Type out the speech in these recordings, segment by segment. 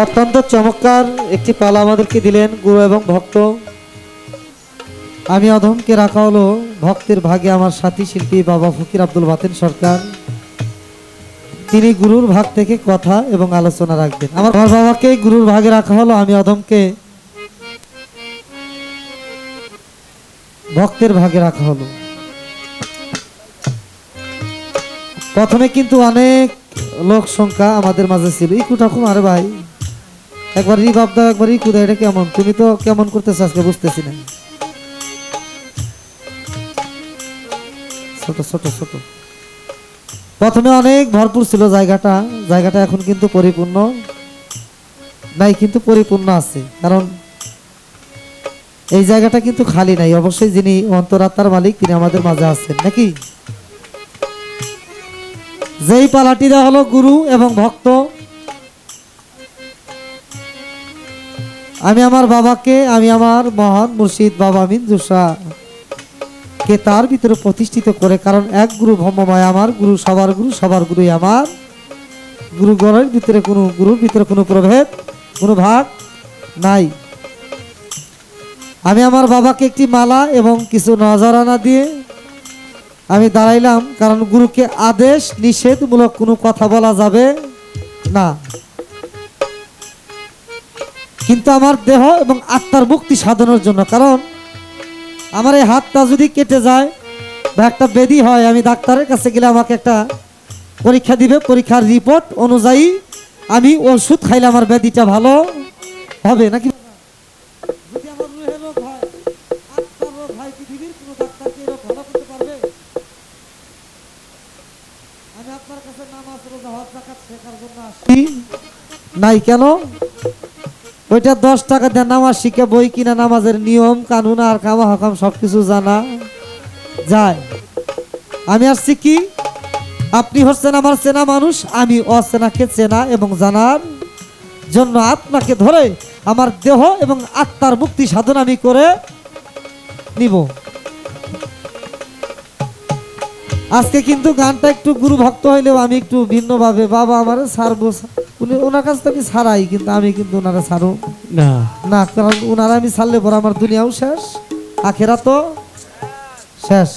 অত্যন্ত চমৎকার একটি পালা আমাদেরকে দিলেন গুরু এবং ভক্ত। আমি অধমকে রাখা হলো ভক্তের ভাগে আমার সাথী শিল্পী বাবা ফকির আব্দুল বাতেন সরকার। তিনি গুরুর ভাগ থেকে কথা এবং আলোচনা রাখবেন। আমার বাবাকে গুরুর ভাগে রাখা হলো, আমি অধমকে ভক্তের ভাগে রাখা হলো। প্রথমে কিন্তু অনেক লোক সংখ্যা আমাদের মাঝে ছিল। ইকুটা খুব আরে ভাই একবার রিভাব দাও, একবার ইকু দাও, এটা কেমন? তুমি তো কেমন করতেছো আজকে বুঝতেছি না। ছোট ছোট ছোট প্রথমে অনেক ভরপুর ছিল জায়গাটা এখন কিন্তু পরিপূর্ণ নাই, কিন্তু পরিপূর্ণ আছে। কারণ এই জায়গাটা কিন্তু খালি নাই। অবশ্যই যিনি অন্তরাত্মার মালিক তিনি আমাদের মাঝে আছেন নাকি। যেই পালাটি দেওয়া হলো গুরু এবং ভক্ত, আমি আমার বাবাকে, আমি আমার মহান মুর্শিদ বাবা আমিন জোসা কে তার ভিতরে প্রতিষ্ঠিত করে। কারণ এক গুরু ভ্রমময়, আমার গুরু সবার গুরু, সবার গুরুই আমার গুরু। গণের ভিতরে কোনো গুরুর ভিতরে কোনো প্রভেদ, কোনো ভাগ নাই। আমি আমার বাবাকে একটি মালা এবং কিছু নজরানা দিয়ে আমি দাঁড়াইলাম, কারণ গুরুকে আদেশ নিষেধমূলক কোনো কথা বলা যাবে না। কিন্তু আমার দেহ এবং আত্মার মুক্তি সাধনের জন্য, কারণ আমার এই হাতটা যদি কেটে যায় বা একটা ব্যাধি হয়, আমি ডাক্তারের কাছে গেলে আমাকে একটা পরীক্ষা দিবে, পরীক্ষার রিপোর্ট অনুযায়ী আমি ওষুধ খাইলে আমার ব্যাধিটা ভালো হবে নাকি। যদি আমার রুহে রোগ হয়, আত্মার রোগ হয়, পৃথিবীর কোনো ডাক্তার কি রোগ ভালো করতে পারবে? আমি আপনার কাছে নামাজ রোজা হজ যাকাত শেখার জন্য আসি নাই। কেন? ওইটা 10 টাকা দিয়ে নামাজ শিখে বই কিনা নামাজের নিয়ম কানুন আর কামা হকাম সবকিছু জানা যায়। আমি আসছি কি, আপনি হচ্ছেন আমার চেনা মানুষ, আমি অচেনাকে চেনা এবং জানার জন্য আত্মাকে ধরে আমার দেহ এবং আত্মার মুক্তি সাধন আমি করে নিব। আজকে কিন্তু গানটা একটু গুরু ভক্ত হইলেও আমি একটু ভিন্নভাবে, বাবা আমার ছাড়বো, উনি ওনার কাছ থেকে ছাড়াই, কিন্তু আমি কিন্তু ওনারা ছাড়ো না না। কারণ ওনারা আমি ছাড়লে পর আমার দুনিয়াও শেষ, আখেরা তো শেষ।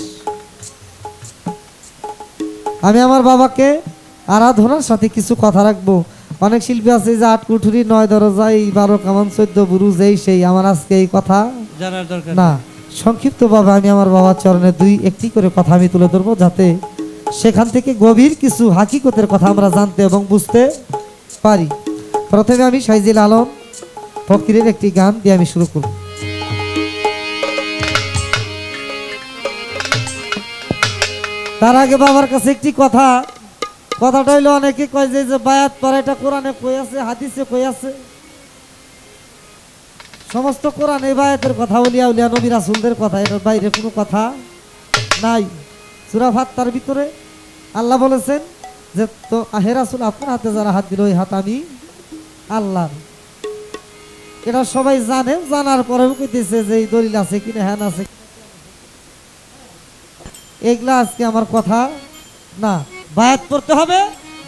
আমি আমার বাবাকে আরাধনার সাথে কিছু কথা রাখবো। অনেক শিল্পী আছে যে 8 কুঠুরি 9 দরজা, 12 কামান 14 বুরুজ, এই সেই। আমার আজকে এই কথা জানার দরকার না। সংক্ষিপ্তভাবে আমি আমার বাবার চরণে একটি করে কথা আমি তুলে ধরবো, যাতে সেখান থেকে গভীর কিছু হাকিকতের কথা আমরা জানতে এবং বুঝতে পারি। প্রথমে আমি সাইজিল আলম ফকিরের একটি গান দিয়ে আমি শুরু করব। তার আগে বাবার কাছে একটি কথাটা হইলো, অনেকে কয় যে বায়াত পড়া, এটা কোরআনে কই আছে, হাদিসে কই আছে? সমস্ত কোরআনে বায়াতের কথা, উলিয়া উলিয়া নবী রাসূলদের কথা, এর বাইরে কোনো কথা নাই। সূরা ফাত্তার ভিতরে আল্লাহ বলেছেন যে, তো হে রাসূল, আপনার হাতে যারা হাত দিল, ওই হাত আমি আল্লাহর। এটা সবাই জানে, জানার পরেও কইতেছে যে এই দলিল আছে কিনা, হ্যান আছে, এগুলা আজকে আমার কথা না। বায়াত পড়তে হবে,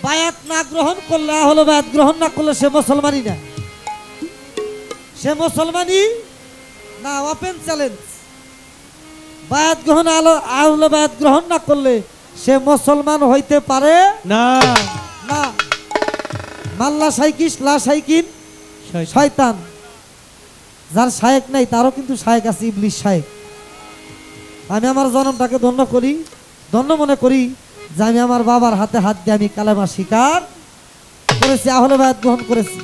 বায়াত না গ্রহণ করলে হলো, বায়াত গ্রহণ না করলে সে মুসলমানই না, সে মুসলমানই না। ওপেন চ্যালেঞ্জ, বায়াত গ্রহণ আহলে বায়াত গ্রহণ না করলে সে মুসলমান হইতে পারে না না। মাল্লা শাইকিস লা শাইকিন শয়তান। যার শায়েক নাই তারও কিন্তু শায়েক আছে, ইবলিস শায়েক। আমি আমার জন্মটাকে ধন্য মনে করি যে আমি আমার বাবার হাতে হাত দিয়ে আমি কালেমা স্বীকার করেছি, আহলে বায়াত গ্রহণ করেছি।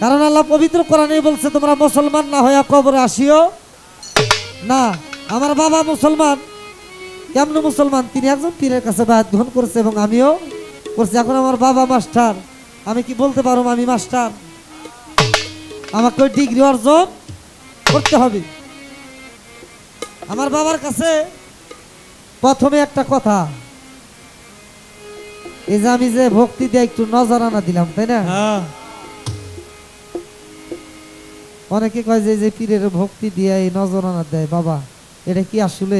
কারণ আল্লাহ পবিত্র কোরআনে বলছে, তোমরা মুসলমান না হইয়া কবরে আসিও না। আমার বাবা মুসলমান। কেমন মুসলমান? তিনি একজন পীরের কাছে বায়াত গ্রহণ করেছে এবং আমিও করছি। এখন আমার বাবা মাস্টার, আমি কি বলতে পারবো আমি মাস্টার? আমাকে ওই ডিগ্রি অর্জন করতে হবে। আমার বাবার কাছে প্রথমে একটা কথা, এই যে আমি যে ভক্তি দিয়ে একটু নজরানা দিলাম, তাই না? অনেকে কয় যে পীরের ভক্তি দিয়ে এই নজরানা দেয়, বাবা এটা কি আসলে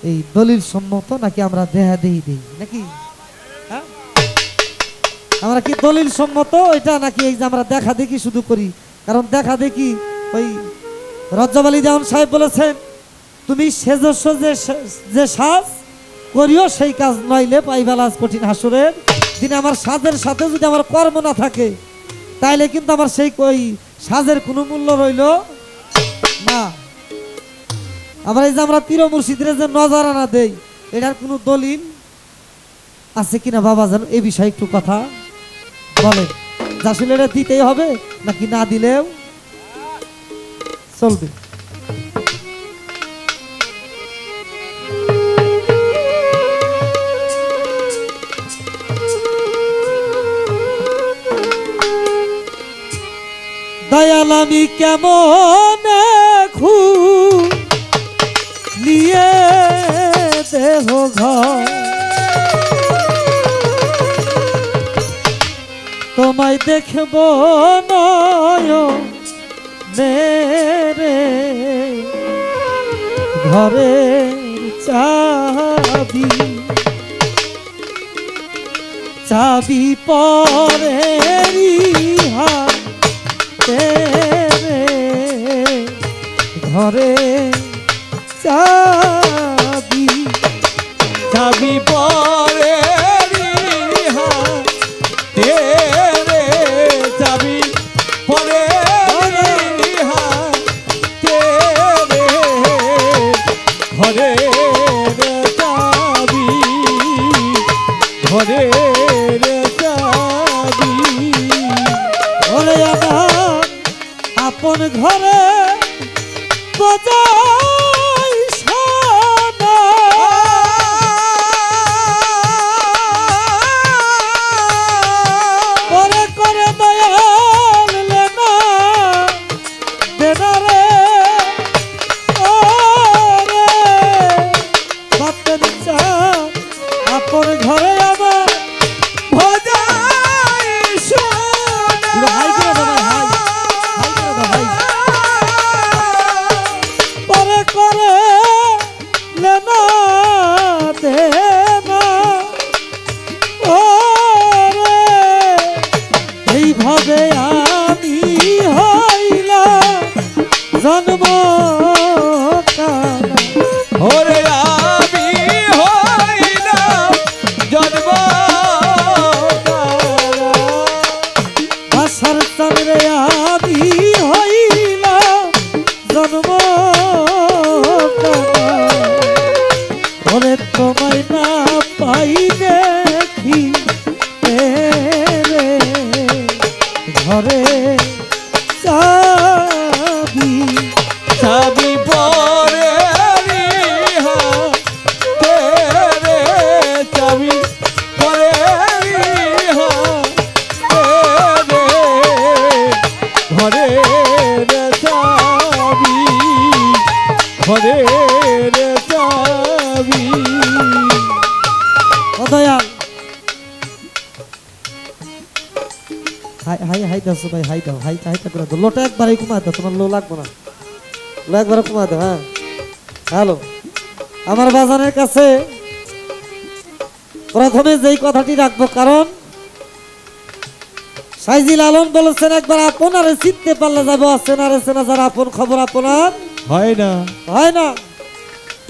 এই দলিল সম্মত নাকি আমরা দেহাদেহি দিই নাকি? আমরা কি দলিল সম্মত এটা নাকি এই যে আমরা দেখা দেখি শুধু করি? কারণ দেখা দেখি ওই রজ্জাব আলী দেওয়ান সাহেব বলেছেন, তুমি সেজস্ব যে সাজ করিও সেই কাজ নইলে পাইবাল আজ কঠিন হাসুরের দিনে। আমার সাজের সাথে যদি আমার কর্ম না থাকে তাইলে কিন্তু আমার সেই ওই সাজের কোনো মূল্য রইল না। আবার এই যে আমরা পীর মুর্শিদের যে নজরানা দেই, এটার কোনো দলিল আছে কিনা বাবা জানো? এই বিষয়ে একটু কথা বলেন। আসলে এটা দিতেই হবে নাকি না দিলেও চলবে? দয়াল আমি কেমন নিয়ে দেহ ঘর, তোমায় দেখব নয়নে ঘরের চাবি চাবি পরে হাতে ঘরে চাবি চাবি পরে হাতে রে, চাবি পরে হাতে রে, ঘরে চাবি ঘরে চাবি। ওরে আমার আপন ঘরে বজাই সানা, করে করে দয়াল লেনা দেনা রে, ওরে বাতের চা আপন ঘরে আমার ভজাই সোনা। হাই করে দাও ভাই, হাই হাই করে দাও ভাই। পরে করে লেনা দেনা, ওরে এইভাবে আমি হইলাম জন্ম কানা। ওরে আমি হইলাম জন্ম আশার চাঁদরে আমি হইলাম জন্ম কানা। ওরে তোমায় না পাই দেখি রে ঘরে চাবি চাবি পরে হাতে রে, চাবি পরে হাতে রে, ঘরে চাবি ঘরে চাবি। ও দয়াল হাই হাই হাই দাও ভাই, হাই দাও, হাই হাইটা করে দাও। লোটা একবারই কমায় দাও, তোমার লো লাগবে না, লো একবার কমায় দাও। হ্যাঁ হ্যালো, আমার বাজানের কাছে প্রথমে যেই কথাটি রাখবো, কারণ সাইজিল আলম বলেছেন একবার আপনারে চিনতে পারলে যাবো, চেনারে চেনা যারা আপন খবর আপনার হয় না হয় না।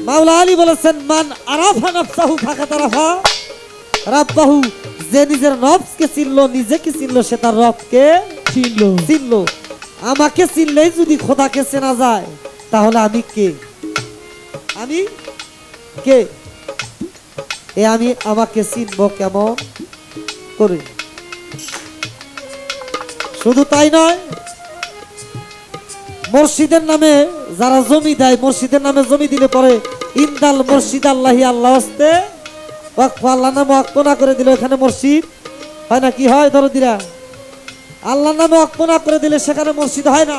মাওলা আলী বলেছেন মান আরাফা নাফসাহু ফাকাত আরাফা রাব্বাহু, যে নিজের নফসকে চিনলো, নিজেকে চিনলো, সে তার রবকে চিনলো। আমাকে চিনলেই যদি খোদাকে চেনা যায় তাহলে আমি কে? আমি কে? আমি আমাকে চিনবো কেমন করে? শুধু তাই নয়, মসজিদের নামে যারা জমি দেয়, মসজিদের নামে জমি দিলে পরে ইন্দাল মসজিদ আল্লাহি, আল্লাহ হস্তে ওয়াকফ, আল্লাহ নামে ওয়াকফ না করে দিলে এখানে মসজিদ হয় না। কি হয় দরদিরা? আল্লাহ নামে ওয়াকফ না করে দিলে সেখানে মসজিদ হয় না।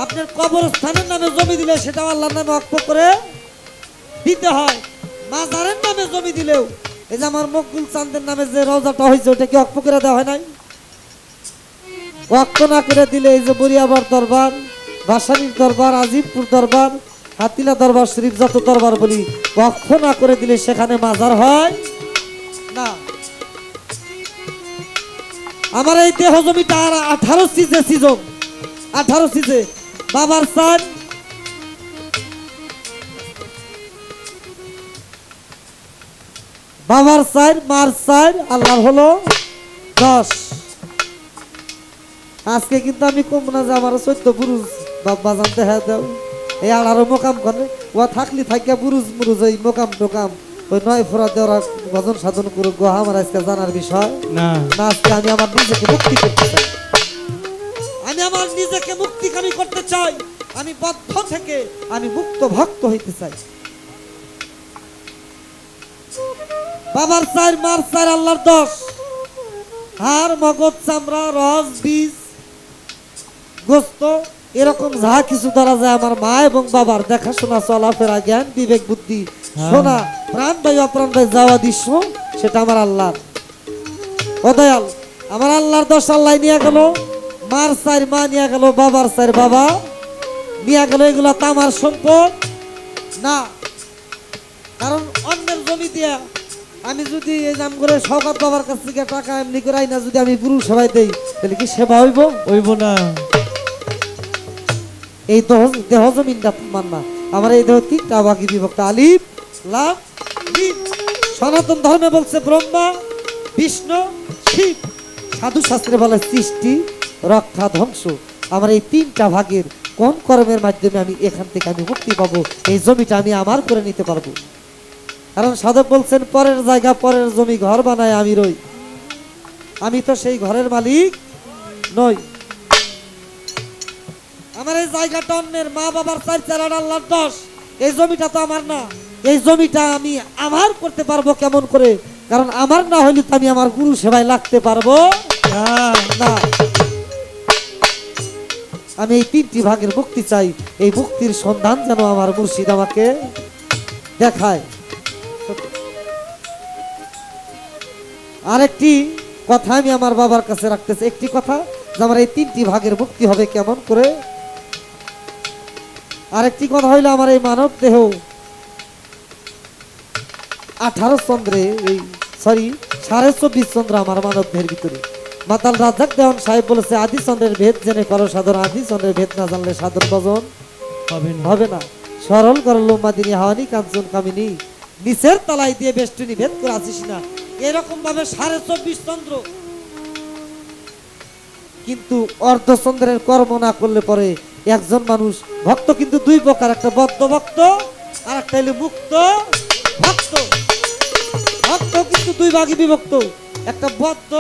আপনার কবরস্থানের নামে জমি দিলে সেটাও আল্লাহর নামে ওয়াকফ করে দিতে হয়। মাজারের নামে জমি দিলেও, এই যে আমার মকবুল চাঁদের নামে যে রওজাটা হয়েছে ওটা কি ওয়াকফ করে দেওয়া হয় নাই? ওয়াক্ত না করে দিলে এই যে বরিয়াবার দরবার, ভাসানীর দরবার, আজিবপুর দরবার, হাতিলা দরবার শরীফ, যত দরবার বলি, ওয়াক্ত না করে দিলে সেখানে মাজার হয় না। আমার এই দেহ জমিটা আর 18 সিজে সিজন 18 সিজে বাবার সান বাবার সাইড মার সাইড আল্লাহর হলো 10। আজকে কিন্তু আমি কম না যে আমার 14 পুরুষ বাবা জানতে হ্যাঁ দাও এই 18 মোকাম করে ও থাকলি থাকিয়া পুরুষ মুরুজ ওই মোকাম টোকাম ওই 9 ফোরা দেওয়ার ভজন সাধন করে গো আমার আজকে জানার বিষয় না না। আজকে আমি আমার নিজেকে মুক্তি করতে চাই, আমি আমার নিজেকে মুক্তিকামী করতে চাই, আমি বদ্ধ থেকে আমি মুক্ত ভক্ত হইতে চাই। বাবার চার মার চার আল্লাহর 10 হাড় মগজ চামড়া রস বীজ গোস্ত এরকম যা কিছু ধরা যায় আমার মা এবং বাবার দেখাশোনা চলাফেরা জ্ঞান বিবেক বুদ্ধি শোনা প্রাণ ভাই অপ্রাণ ভাই যাওয়া দৃশ্য সেটা আমার আল্লাহর। ও দয়াল আমার আল্লাহর 10 আল্লাহ নিয়ে গেল, মার চার মা নিয়ে গেল, বাবার চার বাবা নিয়ে গেল। এগুলো তো আমার সম্পদ না, কারণ অন্যের জমি দিয়া আমি যদি এই নাম করে সৌগত বাবার কাছ থেকে টাকা এমনি করে আইনা যদি আমি পুরুষ সবাই দেই তাহলে কি সেবা হইব? হইব না। এই দেহ জমিনটা তোমার না, আমার এই দেহ 3টা ভাগে বিভক্ত আলিফ লাম মিম। সনাতন ধর্মে বলছে ব্রহ্মা বিষ্ণু শিব, সাধু শাস্ত্রে বলে সৃষ্টি রক্ষা ধ্বংস। আমার এই 3টা ভাগের কোন কর্মের মাধ্যমে আমি এখান থেকে আমি মুক্তি পাবো, এই জমিটা আমি আমার করে নিতে পারবো। কারণ সাধক বলছেন পরের জায়গা পরের জমি ঘর বানায় আমি রই, আমি তো সেই ঘরের মালিক নই। আমার এই জায়গাটা অন্যের, মা বাবার 4 আল্লাহর 10, এই জমিটা তো আমার না। এই জমিটা আমি আমার করতে পারবো কেমন করে? কারণ আমার না হইলে তো আমি আমার গুরু সেবায় লাগতে পারবো না। আমি এই 3টি ভাগের মুক্তি চাই, এই মুক্তির সন্ধান যেন আমার মুর্শিদ আমাকে দেখায়। আরেকটি কথা আমি আমার বাবার কাছে রাখতেছি, একটি কথা যে আমার এই 3টি ভাগের মুক্তি হবে কেমন করে। আরেকটি কথা হইলো আমার এই মানব দেহ 18 চন্দ্রে এই 24.5 চন্দ্র আমার মানব দেহের ভিতরে। মাতাল রাজাক দেওয়ান সাহেব বলেছে আদি চন্দ্রের ভেদ জেনে করো সাধন, আদি চন্দ্রের ভেদ না জানলে সাধন ভজন হবে না। সরল করল মাদিনী হাওয়ানি কাঞ্চন কামিনী, নিচের তলায় দিয়ে বেষ্টনী ভেদ করে আসিস না। এরকম ভাবে 24.5 চন্দ্র, কিন্তু অর্ধচন্দ্রের কর্ম না করলে পরে একজন মানুষ ভক্ত কিন্তু 2 প্রকার, একটা বদ্ধ ভক্ত আর একটা হলো মুক্ত ভক্ত। ভক্ত কিন্তু 2 ভাগে বিভক্ত, একটা বদ্ধ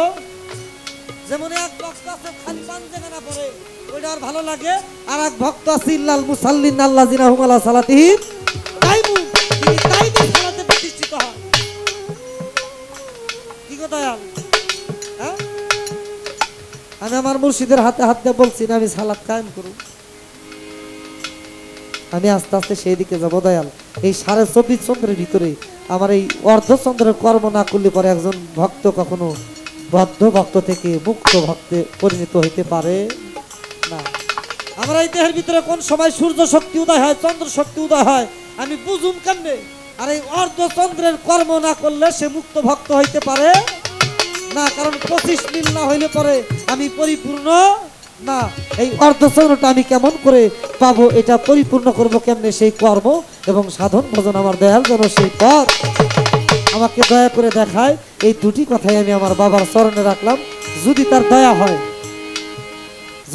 যেমন এক ভক্ত আছে খালি পাঞ্জাগানা পড়ে ওইটা আর ভালো লাগে, আর এক ভক্ত আছে ইল্লাল মুসাল্লিন আল্লাযিনা হুম আলা সালাতিহিম কাইমুন, তিনি কাইমে সালাতে প্রতিষ্ঠিত হয়। কি কথা হ্যাঁ? আমি আমার মুর্শিদের হাতে হাত দিয়ে বলছি না আমি সালাত কায়েম করব, আমি আস্তে আস্তে সেই দিকে যাবো দয়াল। এই 24.5 চন্দ্রের ভিতরে আমার এই অর্ধচন্দ্রের কর্ম না করলে পরে একজন ভক্ত কখনো বদ্ধ ভক্ত থেকে মুক্ত ভক্তে পরিণত হইতে পারে না। আমরা এই দেহের ভিতরে কোন সময় সূর্য শক্তি উদয় হয়, চন্দ্র শক্তি উদয় হয়, আমি বুঝুম কেমনে? আর এই অর্ধচন্দ্রের কর্ম না করলে সে মুক্ত ভক্ত হইতে পারে না, কারণ 25 মিল না হইলে পরে আমি পরিপূর্ণ না। এই অর্ধচন্দ্রটা আমি কেমন করে পাবো, এটা পরিপূর্ণ করব কেমনে? সেই কর্ম এবং সাধন ভজন আমার দয়াল যেন সেই পথ আমাকে দয়া করে দেখায়। এই 2টি কথাই আমি আমার বাবার চরণে রাখলাম। যদি তার দয়া হয়,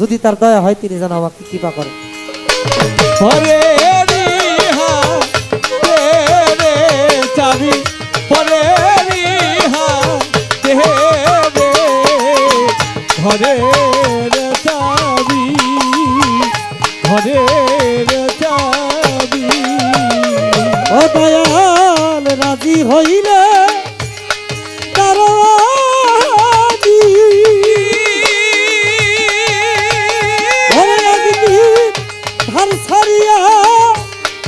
যদি তার দয়া হয় তিনি যেন আমাকে কৃপা করেন। পরে চাবি পরে ঘরের চাবি ঘরের চাবি। ও দয়াল রাজি হইলে দারোয়ানি, ঘরে একদিন ধার ছাড়িয়া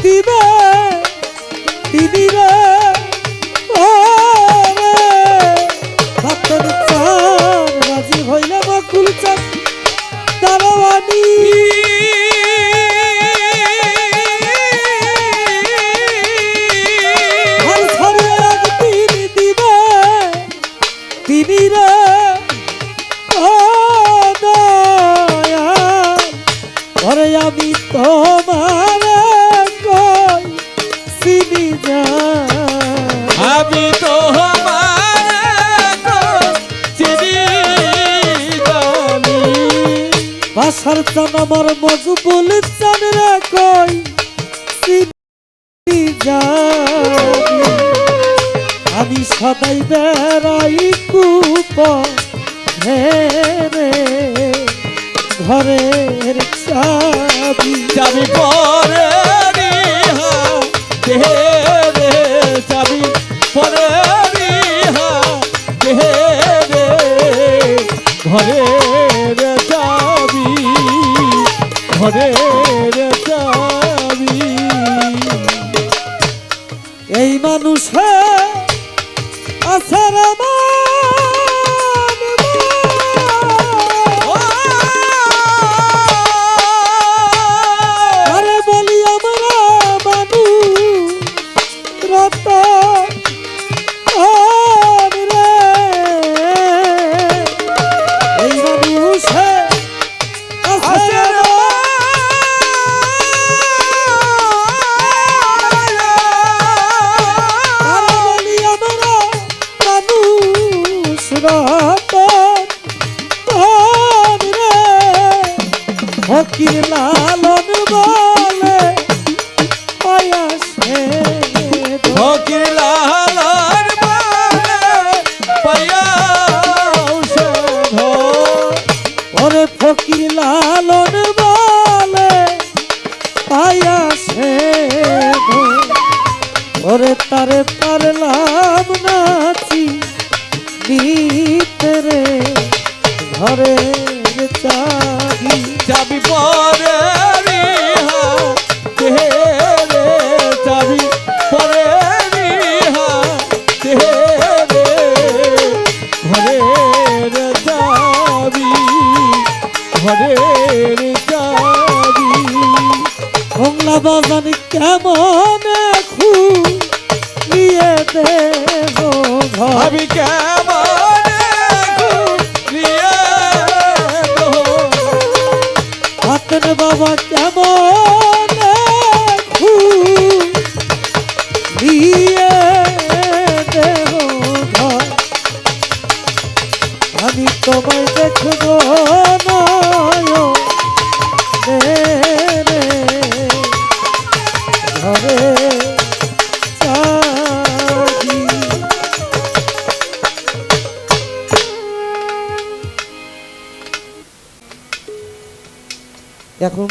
দিবে তিনি রে। ওরে ভক্তের চান রাজি হইলে বকুল চান দারোয়ানি। তিনি রে ও ওরে আমি তোমার কই চিনি না, আমি তো চিনি জানি বাসার চান আমার মজবুল চান রে কই চিনি জানি, আমি সদাই বেড়াই কূপ রে ঘরের চাবি চাবি পরে রে চাবি পরে রে ঘরের চাবি ঘরের চাবি এই মানুষে আছে রে আরে বলি আমরা মানুষ রতন রে, এই মানুষে আছে রে আরে বলি আমরা মানুষ রতন রে, ফকির লালন বলে পায়াসে ফকির লালন পায়াসে ওরে ফকির লালন বলে পায়াসে ওরে তারে পারলাম নাচি ভিতরে ঘরের চাবি চাবি পরে রে চাবি পরে রে ঘরের চাবি ঘরের চাবি বাংলা বাজান কেমন খুলিয়ে দেব ঘর আমি কেমন ঘুরিয়ে দেব হাতের বাবা কেমন খুলিয়ে দেব ঘর আমি তোমায় দেখব নয়নে রে ঘরে চাবি এখন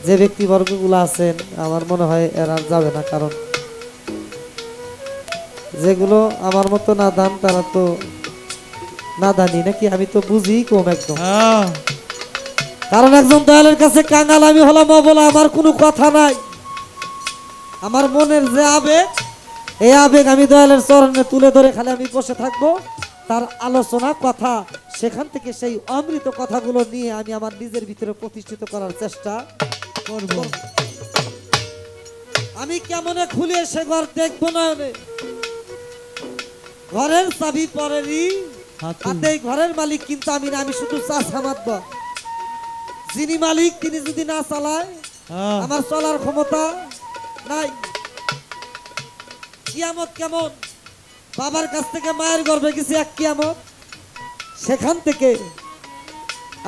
যে ব্যক্তিবর্গগুলো আছেন আমার মনে হয় এরা আর যাবে না, কারণ যেগুলো আমার মতো নাদান তারা তো নাদানি নাকি, আমি তো বুঝি কম একদম। কারণ একজন দয়ালের কাছে কাঙ্গাল আমি হলাম বলে আমার কোনো কথা নাই, আমার মনের যে আবেগ এই আবেগ আমি দয়ালের চরণে তুলে ধরে খালি আমি বসে থাকবো, তার আলোচনা কথা সেখান থেকে সেই অমৃত কথাগুলো নিয়ে আমি আমার নিজের ভিতরে প্রতিষ্ঠিত করার চেষ্টা করব। আমি কেমনে খুলে সে ঘর দেখবো না, ঘরের চাবি পরেরই হাতে, ঘরের মালিক কিন্তু আমি না, আমি শুধু চাষা মাতব। যিনি মালিক তিনি যদি না চালায় আমার চলার ক্ষমতা নাই। কিয়ামত কেমন, বাবার কাছ থেকে মায়ের গর্ভে গেছি এক কিয়ামত, সেখান থেকে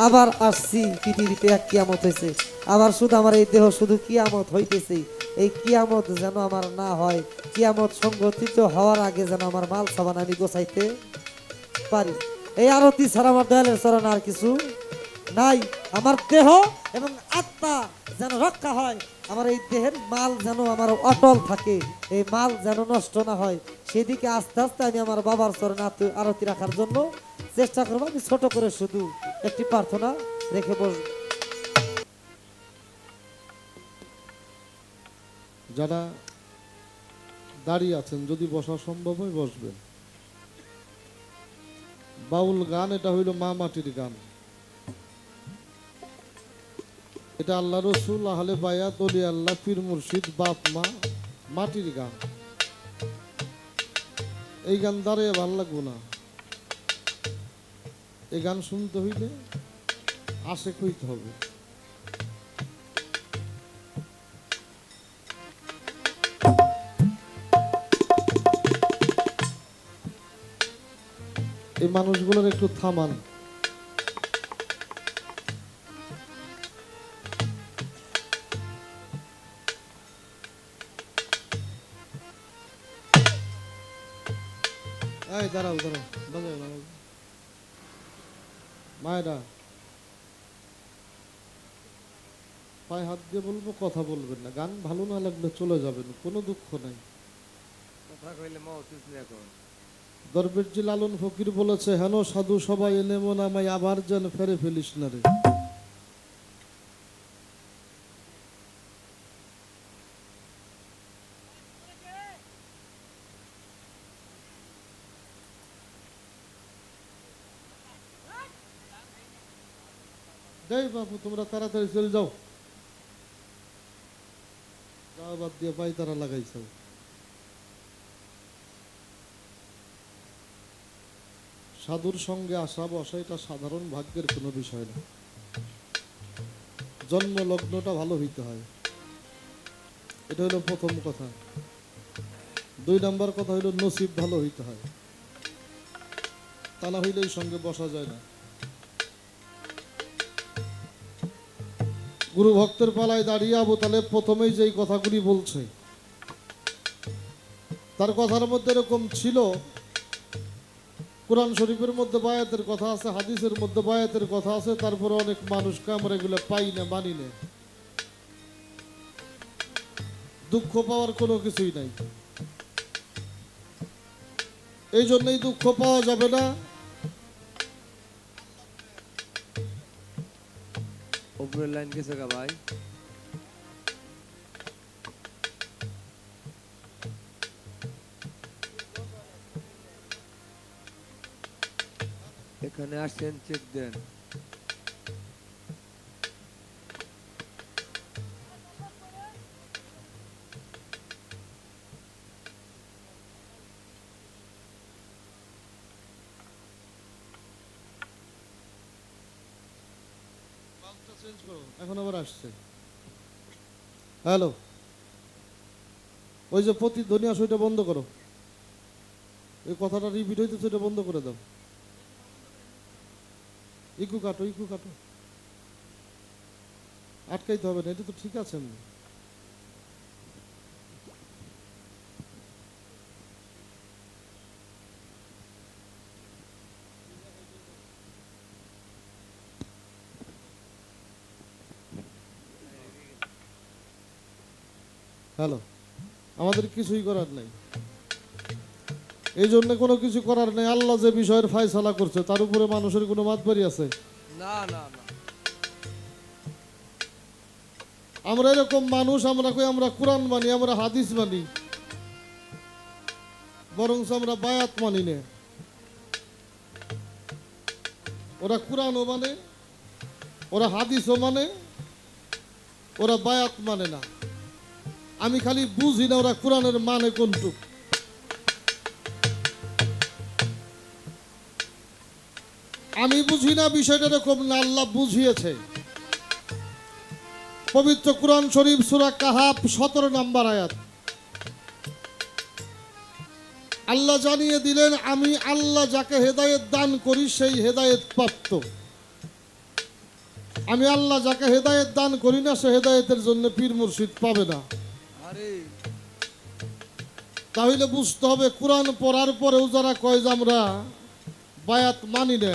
আবার আসছি পৃথিবীতে এক কিয়ামত হয়েছে, আবার শুধু আমার এই দেহ শুধু কিয়ামত হইতেছে। এই কিয়ামত যেন আমার না হয়, কিয়ামত সংগঠিত হওয়ার আগে যেন আমার মাল সাবান আমি গোছাইতে পারি। এই আরতি ছাড়া আমার দয়ালের চরণ আর কিছু নাই। আমার দেহ এবং আত্মা যেন রক্ষা হয়, আমার এই দেহের মাল যেন আমার অটল থাকে, এই মাল যেন নষ্ট না হয়, সেদিকে আস্তে আস্তে আমি আমার বাবার চরণে আরতি রাখার জন্য চেষ্টা করবো। আমি ছোট করে শুধু একটি প্রার্থনা রেখে বসবো। যারা দাঁড়িয়ে আছেন যদি বসা সম্ভব হয় বসবেন। বাউল গান এটা হইল মা মাটির গান, এটা আল্লাহ রসুল আহলে বায়াত ওলি আল্লাহ পীর মুর্শিদ বাপ মা মাটির গান। এই গান দাঁড়িয়ে ভাল লাগবো না, এই গান শুনতে হইলে আশেক হইতে হবে। এই মানুষগুলোর একটু থামান। এই দাঁড়াও দাঁড়াও, বাজাও না। মায়েরা পায়ে হাত দিয়ে বলবো, কথা বলবেন না। গান ভালো না লাগলে চলে যাবেন, কোনো দুঃখ নাই। কথা কইলে মহতিস না এখন। দরবেশজি লালন ফকির বলেছে, হেন সাধু সবাই এনে মন আমায় আবার যেন ফেরে ফেলিস না রে। যাই বাবু, তোমরা তাড়াতাড়ি চলে যাও। যাওয়া বাদ দিয়ে পাই তারা লাগাইছ। সাধুর সঙ্গে আসা বসা এটা সাধারণ ভাগ্যের কোনো বিষয় না। জন্ম লগ্নটা ভালো হইতে হয়, এটা হলো প্রথম কথা। 2 নম্বর কথা হইল নসিব ভালো হইতে হয়, তা না হইলেই সঙ্গে বসা যায় না। গুরু ভক্তের পালায় দাঁড়িয়ে আবু তালেব প্রথমেই যেই কথাগুলি বলছে, তার কথার মধ্যে এরকম ছিল, কোরআন শরীফের মধ্যে বায়াতের কথা আছে, হাদিসের মধ্যে বায়াতের কথা আছে, তারপরে অনেক মানুষকে আমরা এগুলো পাই না, মানি না। দুঃখ পাওয়ার কোনো কিছুই নাই, এই জন্যই দুঃখ পাওয়া যাবে না। উপরের লাইন গেছে গা ভাই। এখানে আসছেন, চেক দেন। এখন আবার আসছে। হ্যালো, ওই যে প্রতিধ্বনি আসো, ওইটা বন্ধ করো। এই কথাটা রিপিট হইতেছে, ওইটা বন্ধ করে দাও। ইকু কাটো, ইকু কাটো, আটকাইতে হবে না, এটা তো ঠিক আছে। হ্যালো, আমাদের কিছুই করার নাই, এই জন্য কোনো কিছু করার নেই। আল্লাহ যে বিষয়ের ফায়সালা করছে তার উপরে মানুষের কোনো মাতবাড়ি আছে? না না না, আমরা এরকম মানুষ, আমরা কই আমরা কোরআন মানি, আমরা হাদিস মানি, বরং আমরা বায়াত মানি না। ওরা কোরআনও মানে, ওরা হাদিসও মানে, ওরা বায়াত মানে না। আমি খালি বুঝি না ওরা কোরআনের মানে কোনটুক। আমি বুঝি না বিষয়টা এরকম না, আল্লাহ বুঝিয়েছে। পবিত্র কুরআন শরীফ সূরা কাহাফ 17 নম্বর আয়াত, আল্লাহ জানিয়ে দিলেন, আমি আল্লাহ যাকে হেদায়েত দান করি সেই হেদায়েত প্রাপ্ত। আমি আল্লাহ যাকে হেদায়েত দান করি না সে হেদায়েতের জন্য পীর মুর্শিদ পাবে না। তাহলে বুঝতে হবে, কোরআন পড়ার পরেও যারা কয় যে আমরা বায়াত মানি না,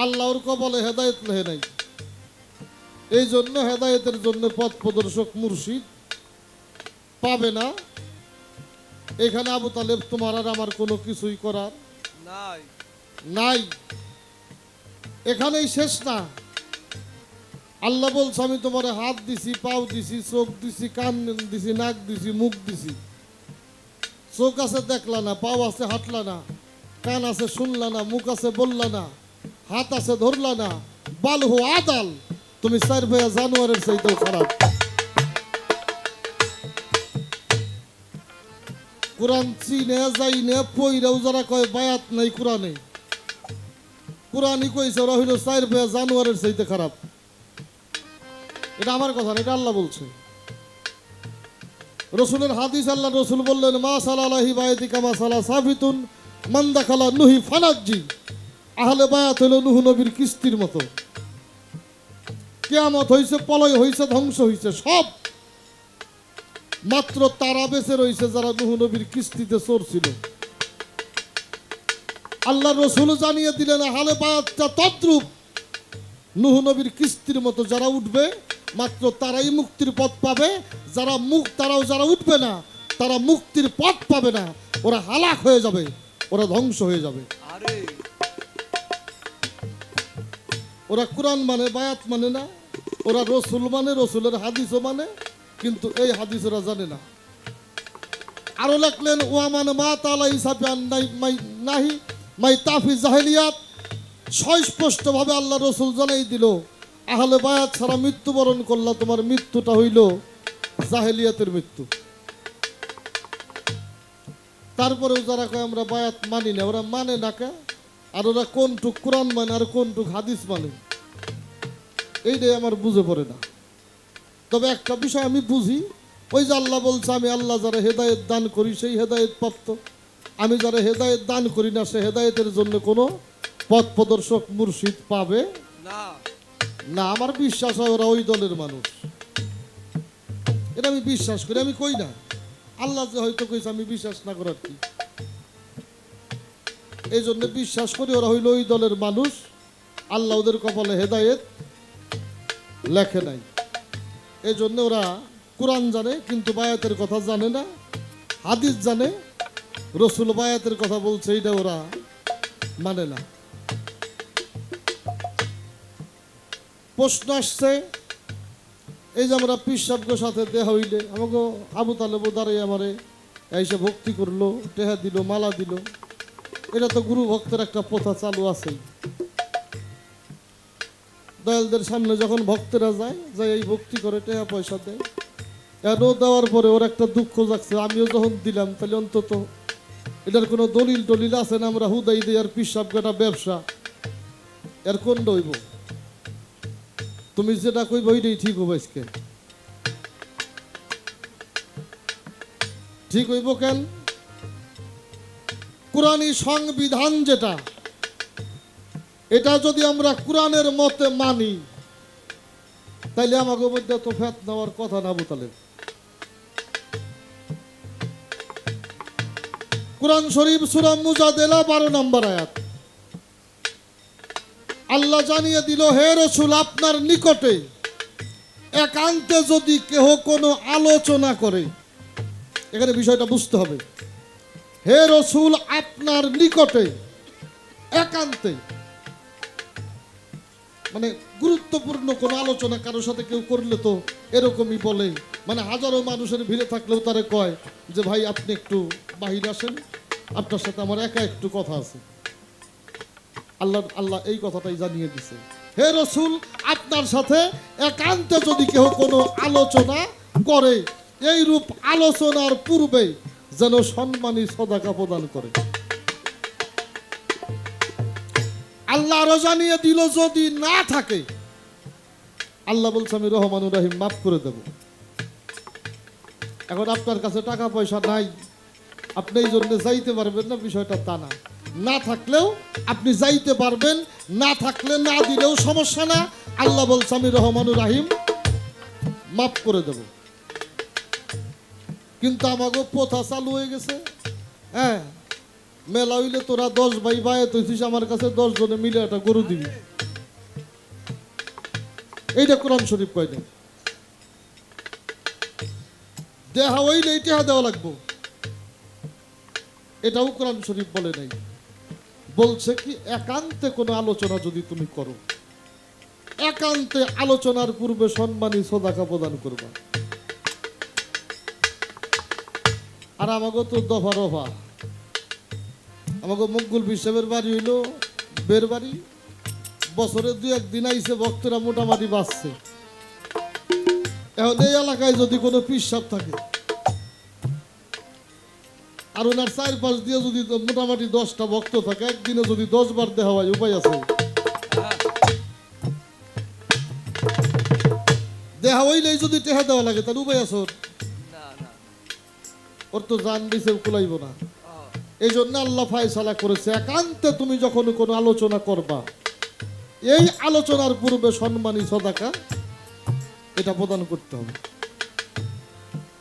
আল্লাহর কবলে হেদায়েত লেহে নাই, এই জন্য হেদায়েতের জন্য পথ প্রদর্শক মুর্শিদ পাবে না। এখানে আবু তালেব তোমার আর আমার কোনো কিছুই করার নাই। এখানেই শেষ না। আল্লাহ বলছে, আমি তোমার হাত দিছি, পাও দিছি, চোখ দিছি, কান দিছি, নাক দিছি, মুখ দিছি। চোখ আছে দেখলা না, পাও আছে হাঁটলা না, কান আছে শুনলা না, মুখ আছে বললা না, হাত আছে ধরলা না, বালহু আদাল, তুমি 4 ভাইয়া জানোয়ারের চাইতেও খারাপ। কোরআন চিনে যাই না পইরাও যারা কয় বায়াত নাই কোরআনে, কোরআনই কইছে ওরা হইল 4 ভাইয়া জানোয়ারের চাইতে খারাপ। এটা আমার কথা না, এটা আল্লাহ বলছে। রসুলের হাদিস, আল্লাহ রসুল বললেন, মা সালাহি বায়াতি কামা সালা সাবিতুন মান্দাখালা নুহি ফানাজ্জি, আহলে বায়াত হইল নুহ নবীর কিস্তির মতো। কিয়ামত হইছে, প্রলয় হইছে, ধ্বংস হইছে, সব মাত্র তারা বেঁচে রইছে যারা নুহ নবীর কিস্তিতে চড়ছিল। আল্লাহ রসুল জানিয়ে দিলেন আহলে বায়াতটা তদ্রূপ, নুহ নবীর কিস্তির মতো যারা উঠবে মাত্র তারাই মুক্তির পথ পাবে, তারাও যারা উঠবে না তারা মুক্তির পথ পাবে না, ওরা হালাক হয়ে যাবে, ওরা ধ্বংস হয়ে যাবে। আরে ওরা কোরআন মানে, বায়াত মানে না, ওরা রসুল মানে, রসুলের হাদিসও মানে, কিন্তু এই হাদিস ওরা জানে না। আরো লেখলেন ওয়ামান মা তালা হিসাবে নাহি মাই তাফি জাহেলিয়াত, সুস্পষ্টভাবে আল্লাহ রসুল জানাই দিল আহলে বায়াত ছাড়া মৃত্যুবরণ করলা তোমার মৃত্যুটা হইল জাহেলিয়াতের মৃত্যু। তারপরেও যারা কয় আমরা বায়াত মানি না, ওরা মানে না কে, আর ওরা কোনটুক কোরআন মানে আর কোনটুক হাদিস মানে, এইটাই আমার বুঝে পড়ে না। তবে একটা বিষয় আমি বুঝি, ওই যে আল্লাহ বলছে আমি আল্লাহ যারা হেদায়েত দান করি সেই হেদায়েত প্রাপ্ত, আমি যারা হেদায়েত দান করি না সে হেদায়েতের জন্য কোনো পথ প্রদর্শক মুর্শিদ পাবে না না। আমার বিশ্বাস হয় ওরা ওই দলের মানুষ, এটা আমি বিশ্বাস করি, আমি কই না। আল্লাহ যে হয়তো কইছে আমি বিশ্বাস না করার কি, এই জন্য বিশ্বাস করি ওরা হইল ওই দলের মানুষ, আল্লাহ ওদের কপালে হেদায়েত লেখে নাই। এই জন্য ওরা কোরআন জানে কিন্তু বায়াতের কথা জানে না, হাদিস জানে, রসুল বায়াতের কথা বলছে এইটা ওরা মানে না। প্রশ্ন আসছে, এই যে আমরা পীর সাহেবের সাথে দেখা হইলে আমাকে আবু তালেব দাঁড়িয়ে আমারে এসে ভক্তি করলো, টেহা দিল, মালা দিল, এটা তো গুরু ভক্তের একটা প্রথা চালু আছে। দয়ালদের সামনে যখন ভক্তরা যায় এই ভক্তি করে টেহা পয়সা দেয়, এরও দেওয়ার পরে ওর একটা দুঃখ জাগছে, আমিও যখন দিলাম তাহলে অন্তত এটার কোনো দলিল টলিল আছে না, আমরা হুদাই দিই আর পীর সাহেব একটা ব্যবসা, এর কোন হইব? তুমি যেটা কইব ওইটাই ঠিক হবো, আজকে ঠিক হইব কেন? কোরআনী সংবিধান যেটা, এটা যদি আমরা কোরআনের মতে মানি তাইলে আমাকে মধ্যে তো ফেত নেওয়ার কথা না। বুতালেন কোরআন শরীফ সূরা মুজাদেলা 12 নম্বর আয়াত, আল্লাহ জানিয়ে দিল হে রাসূল আপনার নিকটে একান্তে যদি কেহ কোনো আলোচনা করে, এখানে বিষয়টা বুঝতে হবে, হে রাসূল আপনার নিকটে একান্তে, মানে গুরুত্বপূর্ণ কোনো আলোচনা কারোর সাথে কেউ করলে তো এরকমই বলে, মানে হাজারো মানুষের ভিড়ে থাকলেও তারে কয় যে ভাই আপনি একটু বাহিরে আসেন, আপনার সাথে আমার একা একটু কথা আছে। আল্লাহ এই কথাটাই জানিয়ে দিছে, হে রাসূল আপনার সাথে একান্তে যদি কেউ কোনো আলোচনা করে, এই রূপ আলোচনার পূর্বে যেন সম্মানী সদাকা প্রদান করে। আল্লাহ আরো জানিয়ে দিল যদি না থাকে, আল্লাহ বলছে আমি রহমানুর রহিম মাফ করে দেব। এখন আপনার কাছে টাকা পয়সা নাই, আপনি এই জন্য যাইতে পারবেন না, বিষয়টা তা না। না থাকলেও আপনি যাইতে পারবেন, না থাকলে না দিলেও সমস্যা না, আল্লাহ বলছে আমি রহমানুর রহিম মাফ করে দেব। কিন্তু আমাকে প্রথা চালু হয়ে গেছে, হ্যাঁ মেলা হইলে তোরা 10 ভাই বায়াত হইছিস, আমার কাছে 10 জনে মিলে একটা গরু দিবি, এইটা কোরআন শরীফ কয় না। দেহা হইলে এই টেহা দেওয়া লাগবো, এটাও কোরআন শরীফ বলে নাই। বলছে কি একান্তে কোনো আলোচনা যদি তুমি করো, একান্তে আলোচনার পূর্বে সম্মানী সদাকা প্রদান করবা। আর আমাকে তো দফা রফা, আমাকে মকবুল সাহেবের বাড়ি হইল বের বাড়ি, বছরে 2-1 দিন আইসে, ভক্তরা মোটামুটি বাঁচছে। এখন এই এলাকায় যদি কোনো পীর সাহেব থাকে আর ওনার 4-5 দিয়ে যদি মোটামুটি 10টা ভক্ত থাকে, একদিনে যদি 10 বার দেওয়া হয়, উপায় আছে? দেহা হইলেই যদি টেহা দেওয়া লাগে তার উপায় আছে? না না ওর তো জান দিছে কুলাইব না। এই জন্য আল্লাহ ফায়সালা করেছে একান্তে তুমি যখন কোনো আলোচনা করবা এই আলোচনার পূর্বে সম্মানী সদাকা এটা প্রদান করতে হবে।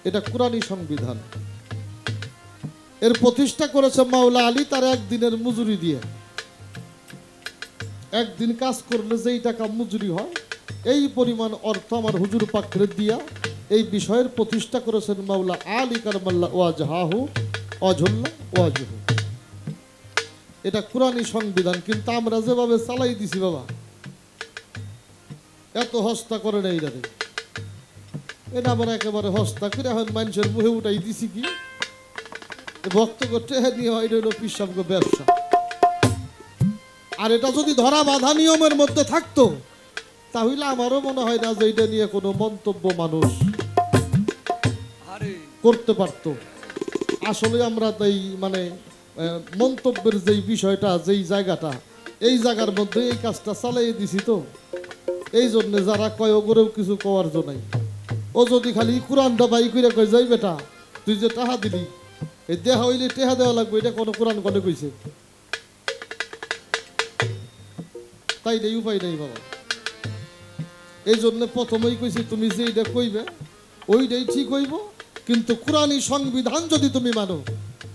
এটা কোরআনী সংবিধান। এর প্রতিষ্ঠা করেছে মাওলা আলী তার একদিনের মজুরি দিয়ে। একদিন কাজ করলে যেই টাকা মজুরি হয় এই পরিমাণ অর্থ আমার হুজুর পাকের দিয়া এই বিষয়ের প্রতিষ্ঠা করেছেন মাওলা আলী কারমাল্লাহ ওয়াজহাহু অজল্লা ওয়াজহু। এটা কোরআনী সংবিধান। কিন্তু আমরা যেভাবে চালাই দিছি বাবা, এত হস্তা করে নেই রে, এটা আবার একেবারে হস্তা করে এখন মানুষের মুখে উঠাই দিছি কি ভক্ত করতে নিয়ে হয়, এটা হলো পিসাবকে ব্যবসা। আর এটা যদি ধরা বাঁধা নিয়মের মধ্যে থাকতো তাহলে আমারও মনে হয় না যে এটা নিয়ে কোনো মন্তব্য মানুষ আরে করতে পারত। আসলে আমরা তাই মানে মন্তব্যের যেই বিষয়টা যেই জায়গাটা এই জায়গার মধ্যে এই কাজটা চালাই দিছি তো এই জন্য যারা কয় ওগরেও কিছু কওয়ার জন্য নাই। ও যদি খালি কোরআনটা বাই করে কয় যাই বেটা তুই যে টাহা দিলি এই দেহা হইলে টেহা দেওয়া লাগবে, এটা কোনো কোরআন কনে কইছে? তাই নেই, উপায় নেই বাবা। এই জন্য প্রথমেই কইছি তুমি যে এটা কইবে ওইটাই ঠিক হইব, কিন্তু কোরআনী সংবিধান যদি তুমি মানো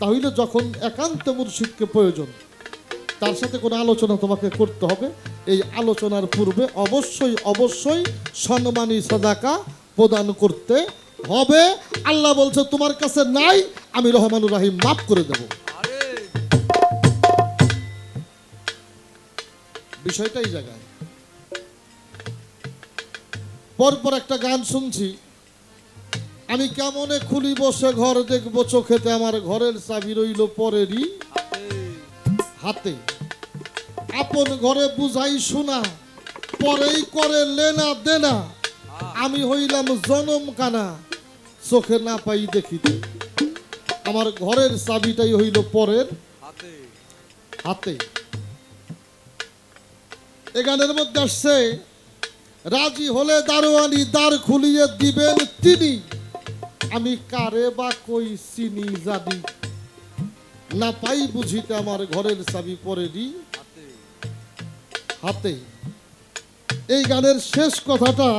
তাহলে যখন একান্ত মুর্শিদকে প্রয়োজন তার সাথে কোনো আলোচনা তোমাকে করতে হবে। এই আলোচনার পূর্বে অবশ্যই অবশ্যই সম্মানী সাদাকা প্রদান করতে হবে। আল্লাহ বলছে তোমার কাছে নাই, আমি রহমানুর রাহিম মাফ করে দেব। আরে বিষয়টাই জায়গায়। পরপর একটা গান শুনছি, আমি কেমনে খুলি বসে ঘর দেখবো চোখেতে, আমার ঘরের চাবি রইল পরেরই হাতে। আপন ঘরে বুঝাই শোনা, পরেই করে লেনা দেনা, আমি হইলাম জনম কানা, চোখে না পাই দেখিতে। আমার ঘরের চাবিটাই হইল পরের হাতে হাতে। এ গানের মধ্যে আসছে রাজি হলে দারোয়ানি দ্বার খুলিয়ে দিবেন তিনি, আমি কারে বা কই চিনি জানি, না পাই বুঝিতে আমার ঘরের চাবি পরেরই হাতে হাতে। এই গানের শেষ কথাটা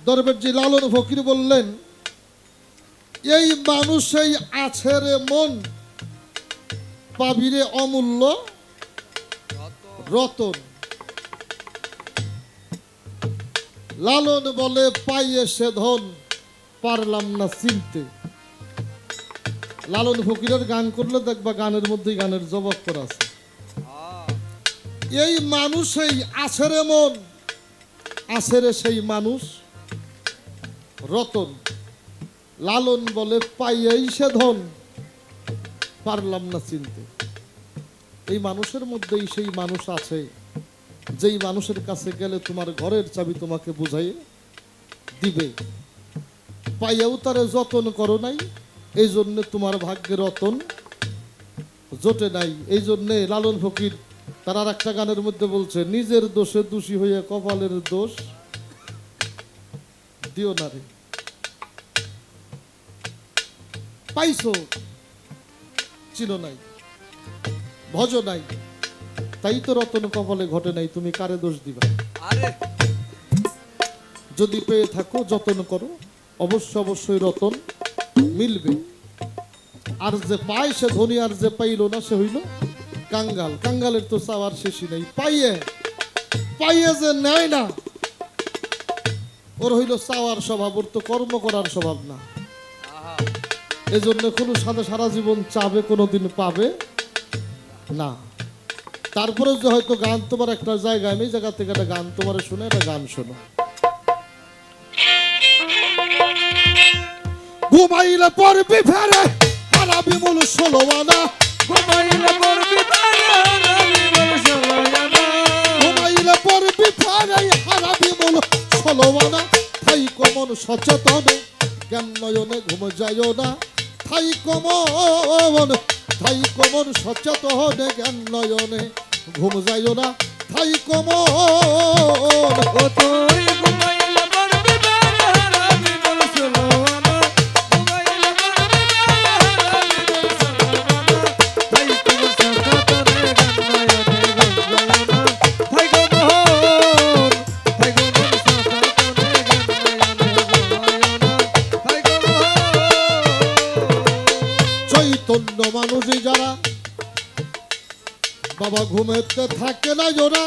দরবেশজি লালন ফকির বললেন, এই মানুষই আছে রে মন, পাবিরে অমূল্য রতন। লালন বলে পাইয়ে সে ধন, পারলাম না চিনতে। লালন ফকিরের গান করলে দেখবা গানের মধ্যেই গানের জবাব করা আছে। এই মানুষই আছে রে মন, আছে রে সেই মানুষ রতন। লালন বলে পাইয়েই সে ধন, পারলাম না চিনতে। এই মানুষের মধ্যেই সেই মানুষ আছে যেই মানুষের কাছে গেলে তোমার ঘরের চাবি তোমাকে বুঝাই দিবে। পাইয়াও তারে যতন করো নাই, এই জন্য তোমার ভাগ্যে রতন জোটে নাই। এই জন্যে লালন ফকির তার আর একটা গানের মধ্যে বলছে, নিজের দোষে দোষী হয়ে কপালের দোষ দিও না রে। পাইছো চিনো নাই, ভজ নাই, তাই তো রতন কপালে ঘটে নাই, তুমি কারে দোষ দিবা? আরে যদি পেয়ে থাকো যতন করো, অবশ্য অবশ্যই রতন মিলবে। আর যে পায় সে ধনী, আর যে পাইল না সে হইল কাঙ্গাল। কাঙ্গালের তো চাওয়ার শেষই নেই। পাইয়ে পাইয়ে যে নেয় না, ওর হইল চাওয়ার স্বভাব, ওর তো কর্ম করার স্বভাব না। আহা এই জন্য কোনো সাথে সারা জীবন চাবে, কোনোদিন পাবে না। তারপরে যে হয়তো গান তোমার একটা জায়গায়, আমি জায়গা থেকে একটা গান তোমার শুনে একটা গান শোনো। ঘুমাইলে পড়বি ফেরে হারাবি মূল 16 আনা, ঘুমাইলে পড়বি ঘুমাইলে পড়বি ফেরে হারাবি মূল 16 আনা। থাই কমন সচেতন জ্ঞান নয়নে ঘুম যাইও না, থাই কমন সচেতন জ্ঞান নয়নে ঘুম যাইও না, থাই কমন। ও তুই ঘুমাইলে পড়বি হারাবি বল সুলওয়ানা, ঘুমাইলে পড়বি হারাবি বল সুলওয়ানা। বাবা ঘুমেতে থাকে না জোড়া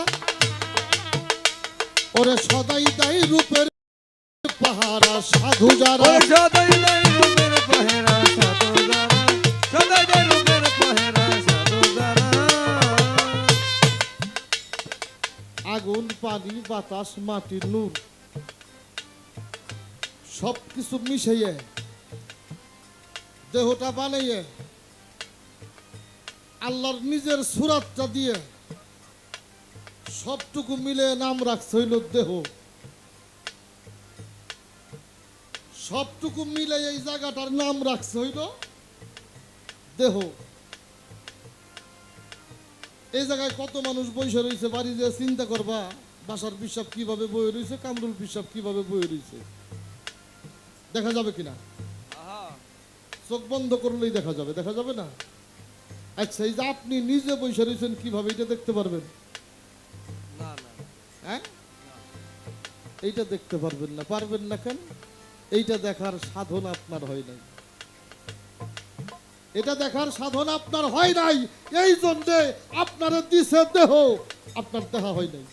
ওরে সদাই দাই রূপের পাহারা সাধু যারা ওই সদাই নাই রূপের পাহারা সাধু যারা, সদাই নাই রূপের পাহারা সাধু যারা। আগুন পানি বাতাস মাটি নূর সব কিছু মিশিয়ে দেহটা বানাইয়ে আল্লাহর নিজের সুরাতটা দিয়ে সবটুকু মিলে নাম রাখছে হইল দেহ। সবটুকু মিলে এই জায়গাটার নাম রাখছে হইল দেহ। এই জায়গায় কত মানুষ বসে রয়েছে, বাড়ি যে চিন্তা করবা বাসার পিসাব কিভাবে বয়ে রয়েছে, কামরুল পিসাব কিভাবে বয়ে রয়েছে, দেখা যাবে কিনা? আহা, চোখ বন্ধ করলেই দেখা যাবে, দেখা যাবে না? আচ্ছা, এই যে আপনি নিজে বসে রয়েছেন কিভাবে এটা দেখতে পারবেন? না না হ্যাঁ, এইটা দেখতে পারবেন না। পারবেন না কেন? এইটা দেখার সাধনা আপনার হয় নাই। এটা দেখার সাধনা আপনার হয় নাই, এই জন্য আপনার দিছে দেহ, আপনার দেখা হয় নাই।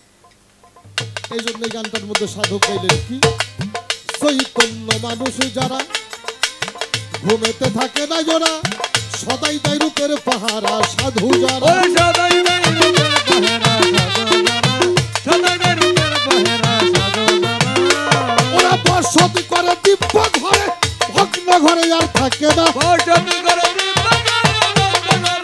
এই জন্য এই গানটার মধ্যে সাধক গাইলেন কি, চৈতন্য মানুষ যারা ঘুমেতে থাকে না জোড়া সদাই তাই রূপের পাহারা সাধু যারা। ওই সদাই নাই রূপের পাহারা সাধু যারা, সদাই নাই রূপের পাহারা সাধু যারা। ওরা বসতি করে দিব্য ঘরে, ভগ্ন ঘরে আর থাকে না। বসতি করে দিব্য ঘরে, ভগ্ন ঘরে আর থাকে না।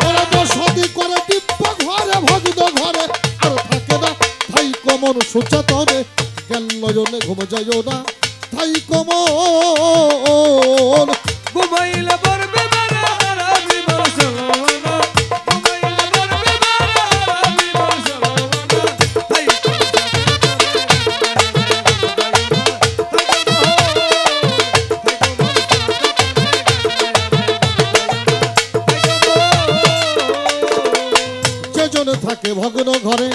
ওরা বসতি করে দিব্য ঘরে, ভগ্ন ঘরে আর থাকে না। তাই কমন সচেতনে জ্ঞান নয়নে ঘুম যাইও না। তাই কমন ঘুমাইলে পড়বে বারে হারামি মুসলমানা, ঘুমাইলে পড়বে বারে হারামি মুসলমানা। তাই যেজন থাকে ভগ্ন ঘরে,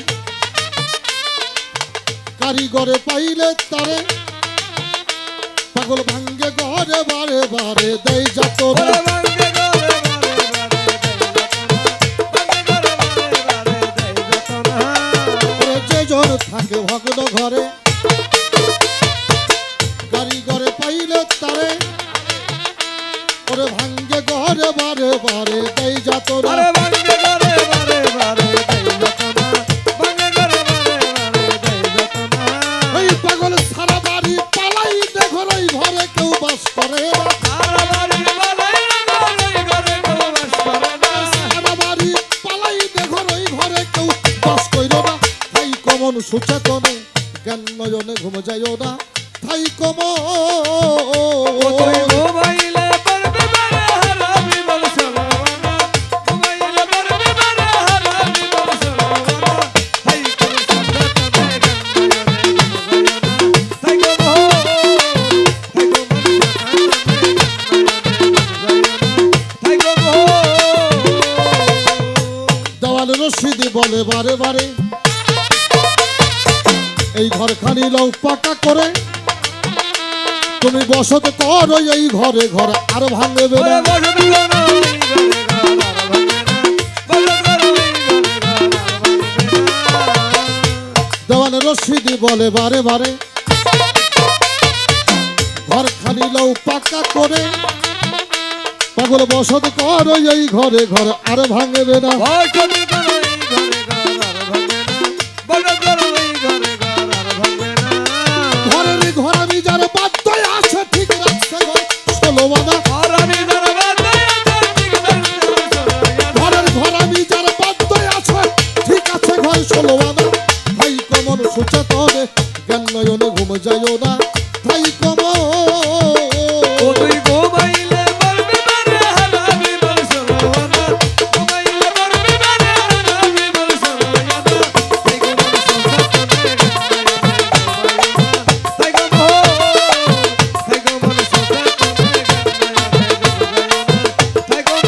কারিগরে পাইলে তারে পাগল ভাঙ্গে ঘরে বারে বারে দেয় যাত না। ওরে ভাঙ্গে ঘরে বারে বারে দেয় যত না, ভাঙ্গে ঘরে বারে বারে দেয় যত না। যেজন থাকে ভগ্ন ঘরে, কারিগরে পাইলে তারে ওরে ভাঙ্গে ঘরে বারে বারে দেয় যাত না। আরে ভাঙ্গে ঘরে বারে বারে দেয় যত না, ভাঙ্গে ঘরে বারে বারে দেয় যত না। ওই পাগল সারা বাড়ি পালাই দেখর ওই ঘরে কেউ বাস করে না। সারা বাড়ি বালাই না ঘরে ঘরে কেউ বাস করে না। সারা বাড়ি পালাই দেখর ওই ঘরে কেউ বাস কইর না। তাই কমন সুচেতনে জ্ঞান নয়নে ঘুম যাইও না। তাই কমন ও তুই ঘুমাইলে পড়বে বারে হারামি মুসলমানা, ঘুমাইলে পড়বে বারে হারামি মুসলমানা। তাই কোন সন্তানে গঙ্গায়নে ঘুমাইও না, তাই কোন তাই কোন তাই কোন দেওয়াল রশিদি বলে বারে বারে এই ঘর খানি লও পাকা করে, তুমি বসত করো এই ঘরে ঘর আর ভাঙবে না। বসত করো এই ঘরে ঘর আর ভাঙবে না, বসত করো এই ঘরে ঘর আর ভাঙবে না। দেওয়াল রশিদি বলে বারে বারে ঘর খানি লও পাকা করে, পাগল বসত করো এই ঘরে ঘর আর ভাঙবে না। বসত করো এই ঘরে ঘর আর ভাঙবে না, বসত করো এই ঘরে ঘর আর ভাঙবে না। ঘরের ঘর আমি যার বাধ্য আছে ঠিক রাখছে ঘর ষোলো বানা। আর আমি যারা বাধ্য আছে ঠিক রাখছে ঘরের ঘর আমি যার বাধ্য আছে ঠিক আছে ঘর ষোলো বানা। তাই কমন সুচেতনে জ্ঞান নয়নে ঘুম যাইও না। তাই কমন ও তুই ঘুমাইলে পড়বে বারে হারামি মুসলমানা, ঘুমাইলে পড়বে বারে হারামি মুসলমানা। তাই কোন সন্তানে গঙ্গায়নে ঘুমাইও না, তাই কোন সন্তানে গঙ্গায়নে ঘুমাইও না, তাই কোন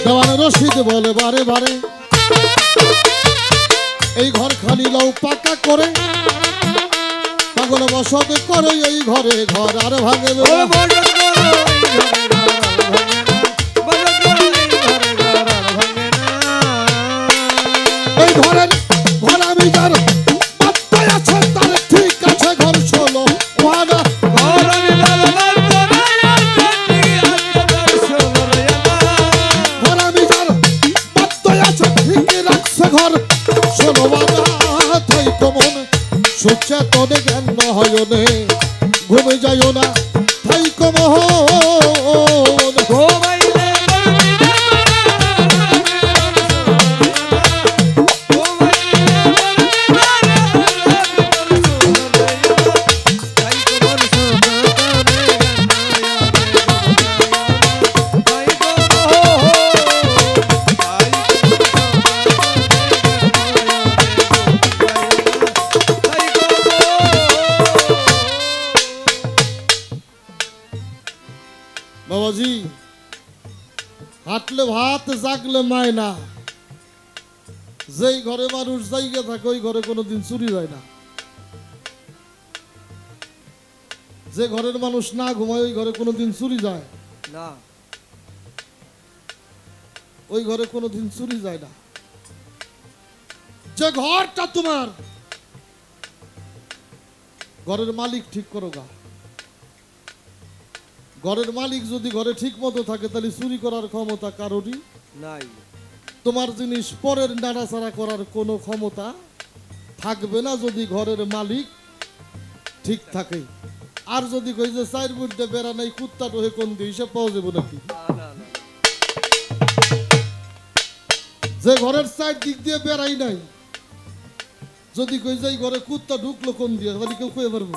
দেওয়ান রশিদ বলে বারে বারে এই ঘর খালি লও পাকা করে, পাগল বসত করে এই ঘরে ঘর আর ভাঙবে ও না। বসত করো এই ঘরে ঘর আর ভাঙবে না, বসত করো এই ঘরে ঘর আর ভাঙবে হইছে ঘর শোনো বাবা থাই কমন সুচেতনে জ্ঞান নহয়নে ঘুমে যাইও না থাই কমন ঘুমাইলে বাবাজি হাঁটলে ভাত জাগলে মায়না যেই ঘরে মানুষ জায়গা থাকে ওই ঘরে কোনোদিন চুরি যায় না যে ঘরের মানুষ না ঘুমায় ওই ঘরে কোনোদিন চুরি যায় না ওই ঘরে কোনোদিন চুরি যায় না যে ঘরটা তোমার ঘরের মালিক ঠিক করো গা ঘরের মালিক যদি ঘরে ঠিক মতো থাকে তাহলে চুরি করার ক্ষমতা কারোরই নাই তোমার জিনিস পরের নাড়াচাড়া করার কোনো ক্ষমতা থাকবে না যদি ঘরের মালিক ঠিক থাকে আর যদি কই যে চার বুঝতে বেড়া নাই কুত্তা টোহে কোন দিয়ে হিসেব পাওয়া যাবে নাকি না না না যে ঘরের চার দিক দিয়ে বেড়াই নাই যদি কই যে এই ঘরে কুত্তা ঢুকলো কোন দিয়ে তাহলে কেউ কয়ে পারবো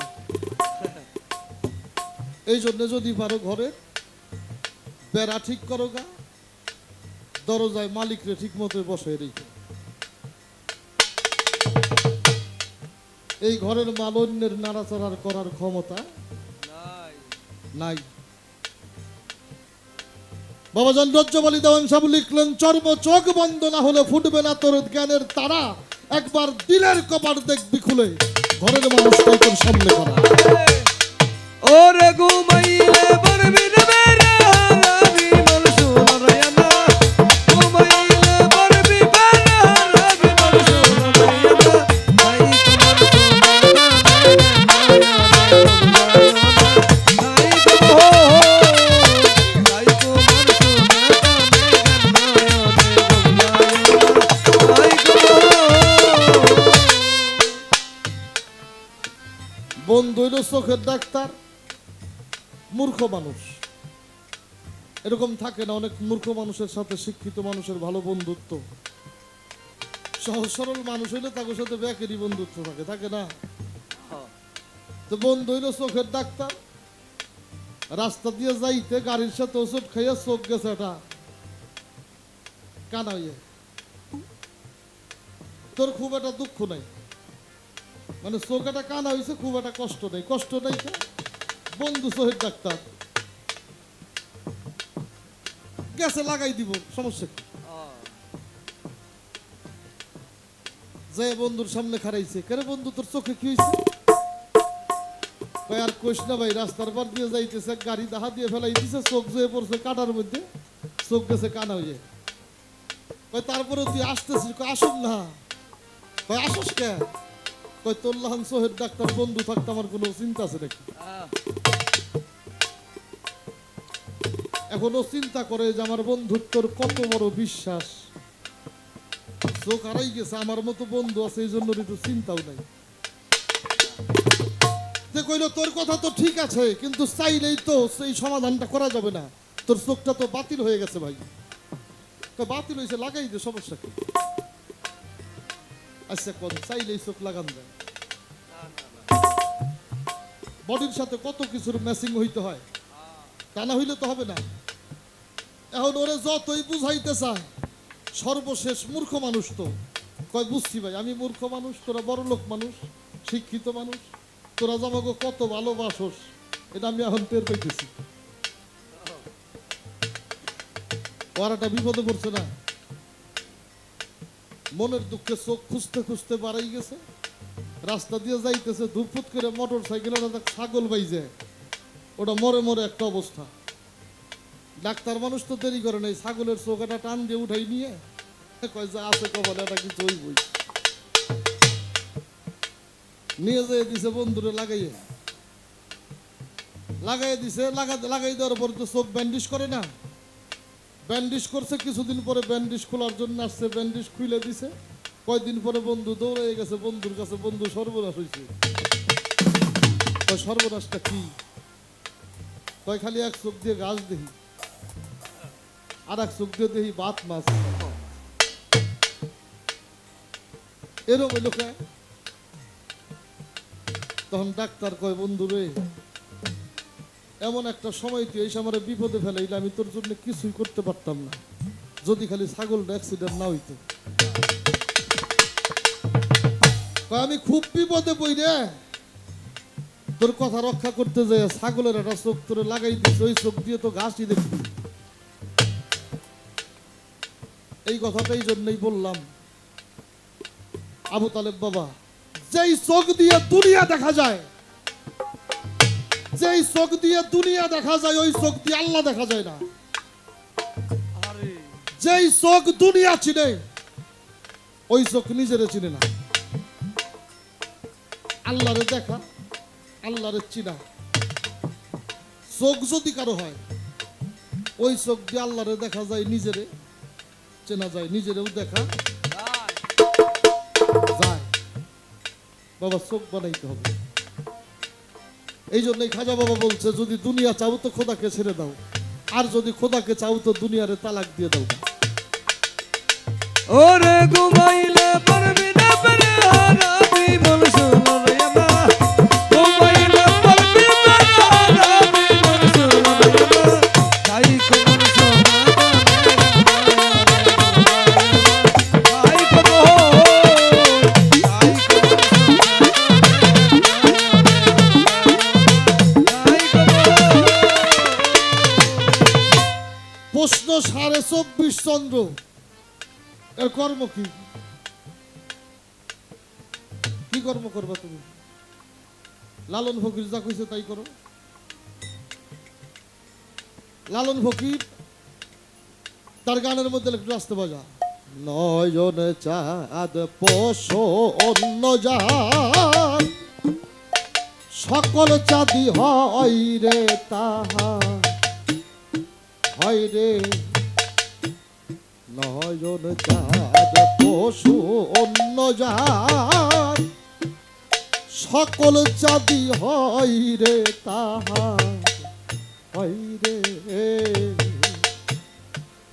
এই জন্য যদি পারো ঘরে বেড়া ঠিক করো গা দরজায় মালিকরে ঠিক মতো বসে রেখে এই ঘরের মালন্যের নাড়াচাড়ার করার ক্ষমতা নাই নাই বাবাজান রজ্জবালি দেওয়ান সাহেব লিখলেন চর্ম চোখ বন্ধ না হলে ফুটবে না তোর জ্ঞানের তারা একবার দিলের কপাট দেখবি খুলে ঘরের মানুষটাই তোর সামনে করা ওরে ঘুমাইলে পারবি না বেরে হারাবি মন সুরায়না ঘুমাইলে পারবি বেরে হারাবি মন সুরায়না তাই তোমার বন্ধু হইল চোখের ডাক্তার মূর্খ মানুষ এরকম থাকে না অনেক মূর্খ মানুষের সাথে শিক্ষিত মানুষের ভালো বন্ধুত্ব সহজ সরল মানুষ হইলে তাদের সাথে ব্যাকেরই বন্ধুত্ব থাকে থাকে না তো বন্ধু হইল চোখের ডাক্তার রাস্তা দিয়ে যাইতে গাড়ির সাথে ওষুধ খাইয়া চোখ গেছে এটা কানা হইয়ে তোর খুব একটা দুঃখ নাই মানে চোখ একটা কানা হয়েছে খুব একটা কষ্ট নেই বন্ধু চোখের ডাক্তার গেছে লাগাই দিব সমস্যা কি যে বন্ধুর সামনে খারাইছে কেরে বন্ধু তোর চোখে কি হয়েছে আর কোশ না ভাই রাস্তার পার দিয়ে যাইতেছে গাড়ি দাহা দিয়ে ফেলাই দিছে চোখ জয়ে পড়ছে কাটার মধ্যে চোখ গেছে কানা হয়ে তারপরে তুই আসতেছিস আসুন না আসস কে তোর লাহান সোহের ডাক্তার বন্ধু থাকতে আমার কোনো চিন্তা আছে নাকি এখনো চিন্তা করে যে আমার বন্ধুত্বর কত বড় বিশ্বাস চোখ হারাই গেছে আমার মতো বন্ধু আছে এই জন্য তো চিন্তাও নাই যে কইলো তোর কথা তো ঠিক আছে কিন্তু চাইলেই তো সেই সমাধানটা করা যাবে না তোর চোখটা তো বাতিল হয়ে গেছে ভাই তো বাতিল হয়েছে লাগাই দে সমস্যা কি আচ্ছা কোন চাইলেই চোখ লাগান যায় বডির সাথে কত কিছুর ম্যাচিং হইতে হয় তা না হইলে তো হবে না এখন ওরে যতই বুঝাইতে চায় সর্বশেষ মূর্খ মানুষ তো কয় বুঝছি ভাই আমি মূর্খ মানুষ তোরা বড় লোক মানুষ শিক্ষিত মানুষ তোরা আমাকে কত ভালোবাসস এটা আমি এখন টের পাইতেছি ওরা একটা বিপদে পড়ছে না মনের দুঃখে চোখ খুঁজতে খুঁজতে বাড়াই গেছে রাস্তা দিয়ে যাইতেছে ধুপফুট করে মোটর সাইকেল ছাগল বাইজে ওটা মরে মরে একটা অবস্থা ডাক্তার মানুষ তো দেরি করে নাই ছাগলের চোখাটা টান দিয়ে উঠাই নিয়ে কয় যে আছে কপালে এটা কিছু হইবই নিয়ে যেয়ে দিছে বন্ধুরে লাগাইয়ে দিছে লাগাই দেওয়ার পরে তো চোখ ব্যান্ডিশ করে না ব্যান্ডিশ করছে কিছুদিন পরে ব্যান্ডিশ খোলার জন্য আসছে ব্যান্ডিশ খুলে দিছে কয়দিন পরে বন্ধু দৌড়ে গেছে বন্ধুর কাছে, বন্ধু সর্বনাশ হয়েছে। কয় সর্বনাশটা কি? কয় খালি এক চোখ দিয়ে গাছ দেখি, আর এক চোখ দিয়ে দেখি বাত মাছ। এরকম লোকে। তখন ডাক্তার কয়, বন্ধু রে, এমন একটা সময় তুই এসে আমার বিপদে ফেলাইলে, আমি তোর জন্য কিছুই করতে পারতাম না যদি খালি ছাগলটা অ্যাক্সিডেন্ট না হইতো। কয় আমি খুব বিপদে পড়ি রে, তোর কথা রক্ষা করতে যায় ছাগলের একটা চোখ তোরে লাগাই দিচ্ছে, ওই চোখ দিয়ে তো ঘাসই দেখবি। এই কথাটা এই জন্যই বললাম, আবু তালেব বাবা, যেই চোখ দিয়ে দুনিয়া দেখা যায়, যেই চোখ দিয়ে দুনিয়া দেখা যায়, ওই চোখ দিয়ে আল্লাহ দেখা যায় না। যেই চোখ দুনিয়া চিনে, ওই চোখ নিজেরে চিনে না। আল্লাহরে দেখা, আল্লাহরে চিনা। চোখ যদি কারো হয়, ওই চোখ দিয়ে আল্লাহরে দেখা যায়, নিজেরে চেনা যায়, নিজেরেও দেখা যায়। বাবা চোখ বানাইতে হবে। এই জন্যই খাজা বাবা বলছে, যদি দুনিয়া চাও তো খোদাকে ছেড়ে দাও, আর যদি খোদাকে চাও তো দুনিয়ারে তালাক দিয়ে দাও। ওরে ঘুমাইলে পারবি না পারে হারাবি বল শুনো রে আমার, ঘুমাইলে পারবি না হারাবি বল শুনো রে আমার, তাই কোন সোনা তাই কোন প্রশ্ন 24.5 চন্দ্র, এর কর্ম কি? কি কর্ম করবা তুমি? লালন ফকির যা কইছে তাই করো। লালন ফকির তার গানের মধ্যে একটু আসতে বাজা, নয়ন চাঁদ পোষো অন্য যার, সকল চাঁদি হয় রে তাহা, হয় রে নয়ন চাঁদ পশু অন্য যার, সকল চাঁদি হয় রে তাহা, হয় রে।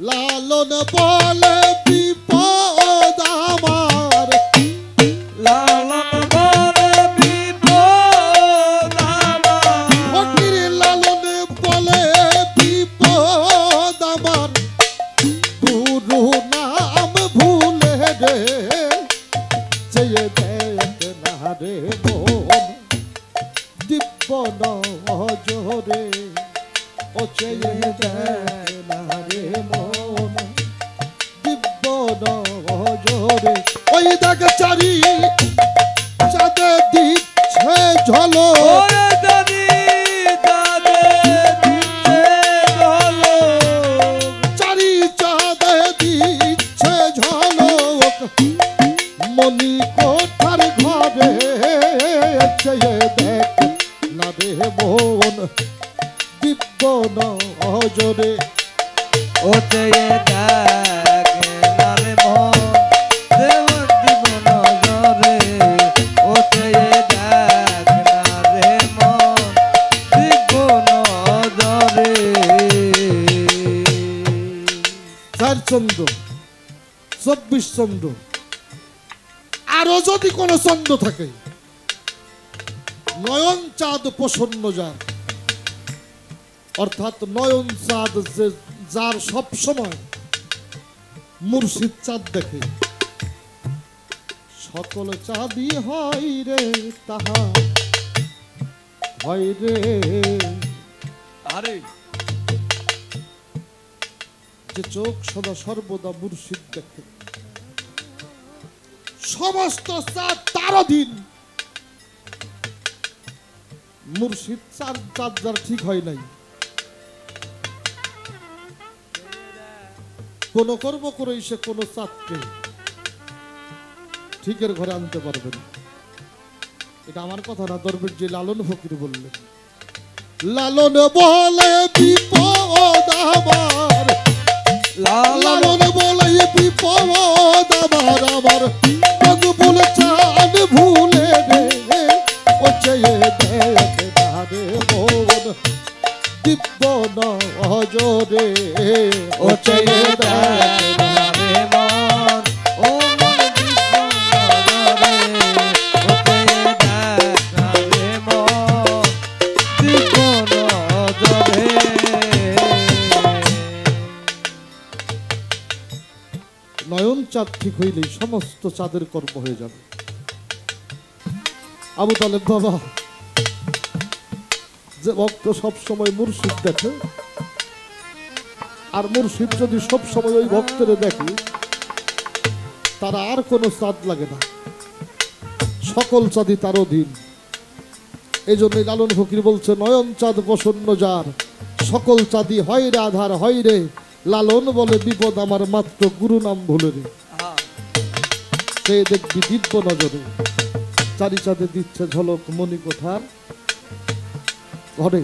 লালন বলে বিপদ আমার, লালন বলে বিপদ আমার, ফকির লালন বলে বিপদ আমার, গুরু নাম ভুলে রে, চেয়ে দেখ না রে মন দিব্য নজরে, ও চেয়ে দেখ না রে মন দিব্য নজরে। ওই দেখ চারি চাঁদে দিচ্ছে ঝলক, ওরে জানি তাদের দিচ্ছে ঝলক, চারি চাঁদে দিচ্ছে ঝলক, মনি কোঠার ঘরে চেয়ে দেখ না রে মন দিব্য নজরে। ও চেয়ে দেখ না রে মন দেবন দিব নজরে, ও চেয়ে দেখ না রে মন দিব নজরে। 4 চন্দ্র 24 চন্দ্র, আরো যদি কোনো চন্দ্র থাকে, নয়ন চাঁদ প্রসন্ন যার, অর্থাৎ নয়ন চাঁদ যে যার সব সময় মুর্শিদ চাঁদ দেখে, সকল চাঁদই হয় রে তাহা, হয় রে। আরে যে চোখ সদা সর্বদা মুর্শিদ দেখে, সমস্ত চাঁদ তার অধীন। মুর্শিদ চাঁদ চাঁদ যার ঠিক হয় নাই, কোন কর্ম করেই সে কোন চাঁদকে ঠিকের ঘরে আনতে পারবে না। এটা আমার কথা না, দরবেশ যে লালন ফকির বললেন। লালন বলে বিপদ আমার, লালন বলে বিপদ আমার, আমার নয়ন চাঁদ ঠিক হইলেই সমস্ত চাঁদের কর্ম হয়ে যাবে। আবু তালেব বাবা, যে ভক্ত সব সময় মুর্শিদ দেখে, আর মুর্শিদ যদি সব সময় ওই ভক্তের দেখে, তারা আর কোনো চাঁদ লাগে না, সকল চাঁদই তার অধীন। এই জন্যই লালন ফকির বলছে, নয়ন চাঁদ প্রসন্ন যার, সকল চাঁদি হয় রে আধার হয় রে, লালন বলে বিপদ আমার মাত্র গুরু নাম ভুলে রে। সে দেখবি দিব্য নজরে, চারি চাঁদে দিচ্ছে ঝলক মণি কোঠার ঘরে।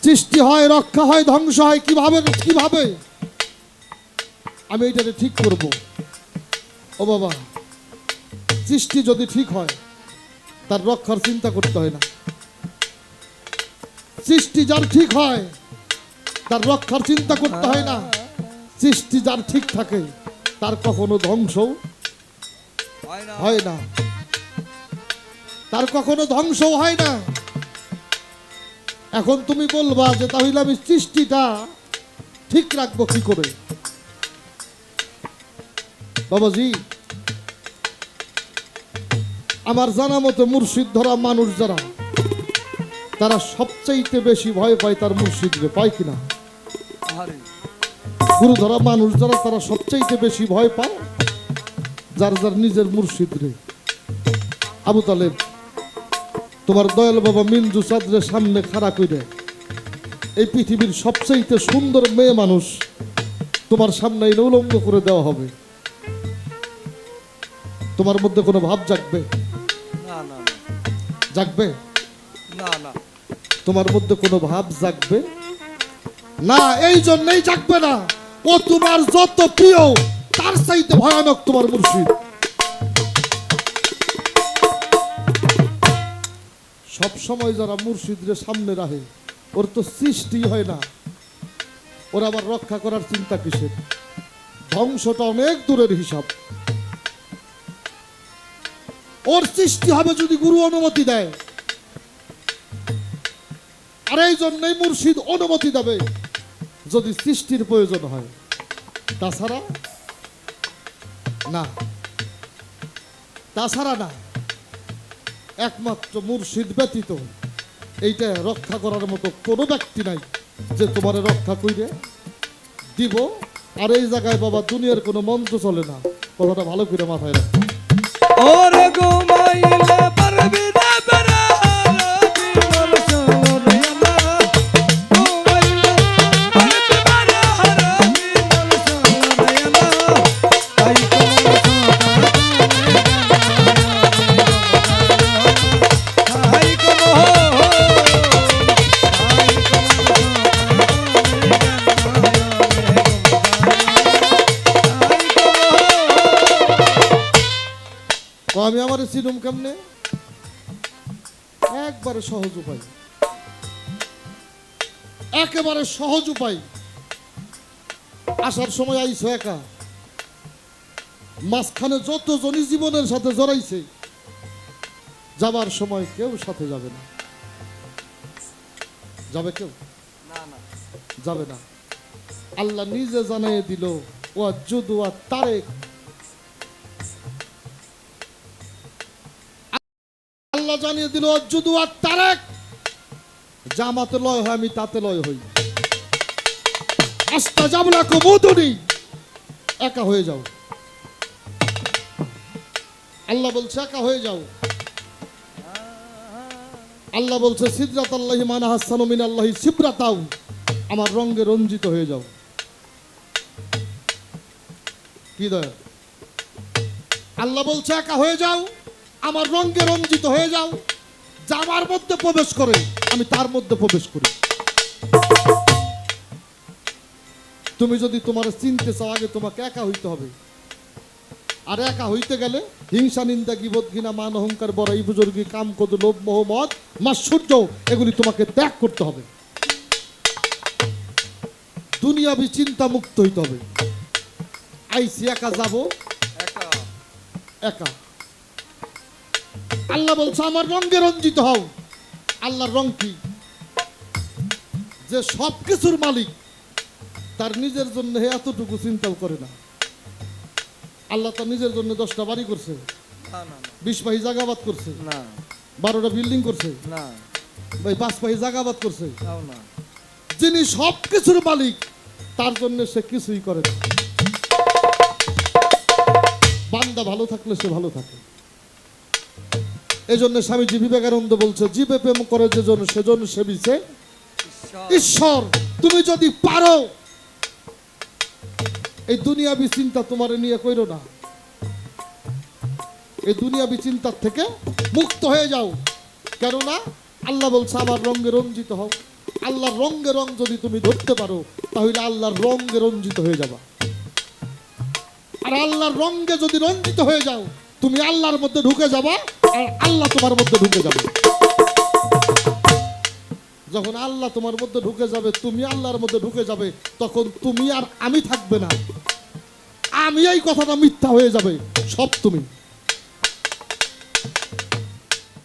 সৃষ্টি হয়, রক্ষা হয়, ধ্বংস হয় কিভাবে কিভাবে আমি এটাকে ঠিক করব? ও বাবা, সৃষ্টি যদি ঠিক হয় তার রক্ষার চিন্তা করতে হয় না। সৃষ্টি যার ঠিক হয় তার রক্ষার চিন্তা করতে হয় না। সৃষ্টি যার ঠিক থাকে তার কখনো ধ্বংস হয় না, তার কখনো ধ্বংস হয় না। এখন তুমি বলবা যে তাহলে আমি সৃষ্টিটা ঠিক রাখবো কি করে? বাবাজি, আমার জানা মতো মুর্শিদ ধরা মানুষ যারা, তারা সবচাইতে বেশি ভয় পায় তার মুর্শিদরে, পায় কিনা? গুরু ধরা মানুষ যারা, তারা সবচাইতে বেশি ভয় পায় যার যার নিজের মুর্শিদরে। আবু তালেব, তোমার দয়াল বাবা মিঞ্জু চাঁদের সামনে খাড়া কইরে এই পৃথিবীর সবচাইতে সুন্দর মেয়ে মানুষ তোমার সামনে এনে উলঙ্গ করে দেওয়া হবে, তোমার মধ্যে কোনো ভাব জাগবে? না না জাগবে না না, তোমার মধ্যে কোনো ভাব জাগবে না। এই জন্যই জাগবে না, ও তোমার যত প্রিয় তার চাইতে ভয়ানক তোমার মুর্শিদ। সব সময় যারা মুর্শিদরে সামনে রাখে, ওর তো সৃষ্টি হয় না, ওর আবার রক্ষা করার চিন্তা কিসের? ধ্বংসটা অনেক দূরের হিসাব। ওর সৃষ্টি হবে যদি গুরু অনুমতি দেয়, আর এই জন্যই মুর্শিদ অনুমতি দেবে যদি সৃষ্টির প্রয়োজন হয়, তাছাড়া না, তাছাড়া না। একমাত্র মুর্শিদ ব্যতীত এইটা রক্ষা করার মতো কোনো ব্যক্তি নাই যে তোমারে রক্ষা কইরে দিব। আর এই জায়গায় বাবা দুনিয়ার কোনো মন্ত্র চলে না, কথাটা ভালো করে মাথায় রাখো। ওরে ঘুমাইলে পারবি না বেড়াবি মোর সোনার ঘুমাইলে পারবি বেড়াবি মোর সোনার তাই তোমার তাই কোনো আমি আমার চিনুম কেমনে? একবারে সহজ উপায়, একেবারে সহজ উপায়। আসার সময় আইছো একা, মাঝখানে যতজনই জীবনের সাথে জড়াইছে, যাবার সময় কেউ সাথে যাবে না। যাবে কেউ? যাবে না। আল্লাহ নিজে জানিয়ে দিল, ও যদু আর তারেক, আল্লাহ জানিয়ে দিল যদু আর তারেক, জামাতে লয় হয় আমি তাতে লয় হই। আস্তা জাবলা কবুতরি, একা হয়ে যাও। আল্লাহ বলছে একা হয়ে যাও। আল্লাহ বলছে সিদরাত আল্লাহি মানা হাসানু মিনাল্লাহি সিবরাতাউ, আমার রঙে রঞ্জিত হয়ে যাও। কি দয়া? আল্লাহ বলছে একা হয়ে যাও, আমার রঙে রঞ্জিত হয়ে যাও। যা আমার মধ্যে প্রবেশ করে আমি তার মধ্যে প্রবেশ করি। তুমি যদি তোমার চিনতে চাও, আগে তোমাকে একা হইতে হবে। আর একা হইতে গেলে হিংসা, নিন্দা, গীবত, ঘৃণা, মান, অহংকার, বড়াই, বুজুর্গি, কাম, ক্রোধ, লোভ, মোহ, মদ, মাৎসর্য, এগুলি তোমাকে ত্যাগ করতে হবে। দুনিয়াবি চিন্তা মুক্ত হইতে হবে। আইসি একা যাব, একা। আল্লাহ বলছে আমার রঙে রঞ্জিত হও। আল্লাহর রং কি? যে সব কিছুর মালিক, তার নিজের জন্য হে এতটুকু চিন্তাও করে না। আল্লাহ তার নিজের জন্য 10টা বাড়ি করছে, না না 20 পাহি জায়গাবাদ করছে, না 12টা বিল্ডিং করছে, না ভাই 5 পাহি জায়গাবাদ করছে। তাও না। যিনি সব কিছুর মালিক তার জন্য সে কিছুই করে না। বান্দা ভালো থাকলে সে ভালো থাকে। এই জন্য স্বামীজি বিবেকানন্দ বলছে, জীবে প্রেম করে যেজন সেজন সেবিছে ঈশ্বর। তুমি যদি পারো এই দুনিয়াবি চিন্তা তোমার নিয়ে কইরো না, এই দুনিয়াবি চিন্তার থেকে মুক্ত হয়ে যাও। কেননা আল্লাহ বলছে আমার রঙে রঞ্জিত হও। আল্লাহর রঙে রং যদি তুমি ধরতে পারো তাহলে আল্লাহর রঙে রঞ্জিত হয়ে যাবা। আর আল্লাহর রঙে যদি রঞ্জিত হয়ে যাও তুমি আল্লাহর মধ্যে ঢুকে যাবা, আর আল্লাহ তোমার মধ্যে ঢুকে যাবে। যখন আল্লাহ তোমার মধ্যে ঢুকে যাবে, তুমি আল্লাহর মধ্যে ঢুকে যাবে, তখন তুমি আর আমি থাকবে না। আমি এই কথাটা মিথ্যা হয়ে যাবে, সব তুমি।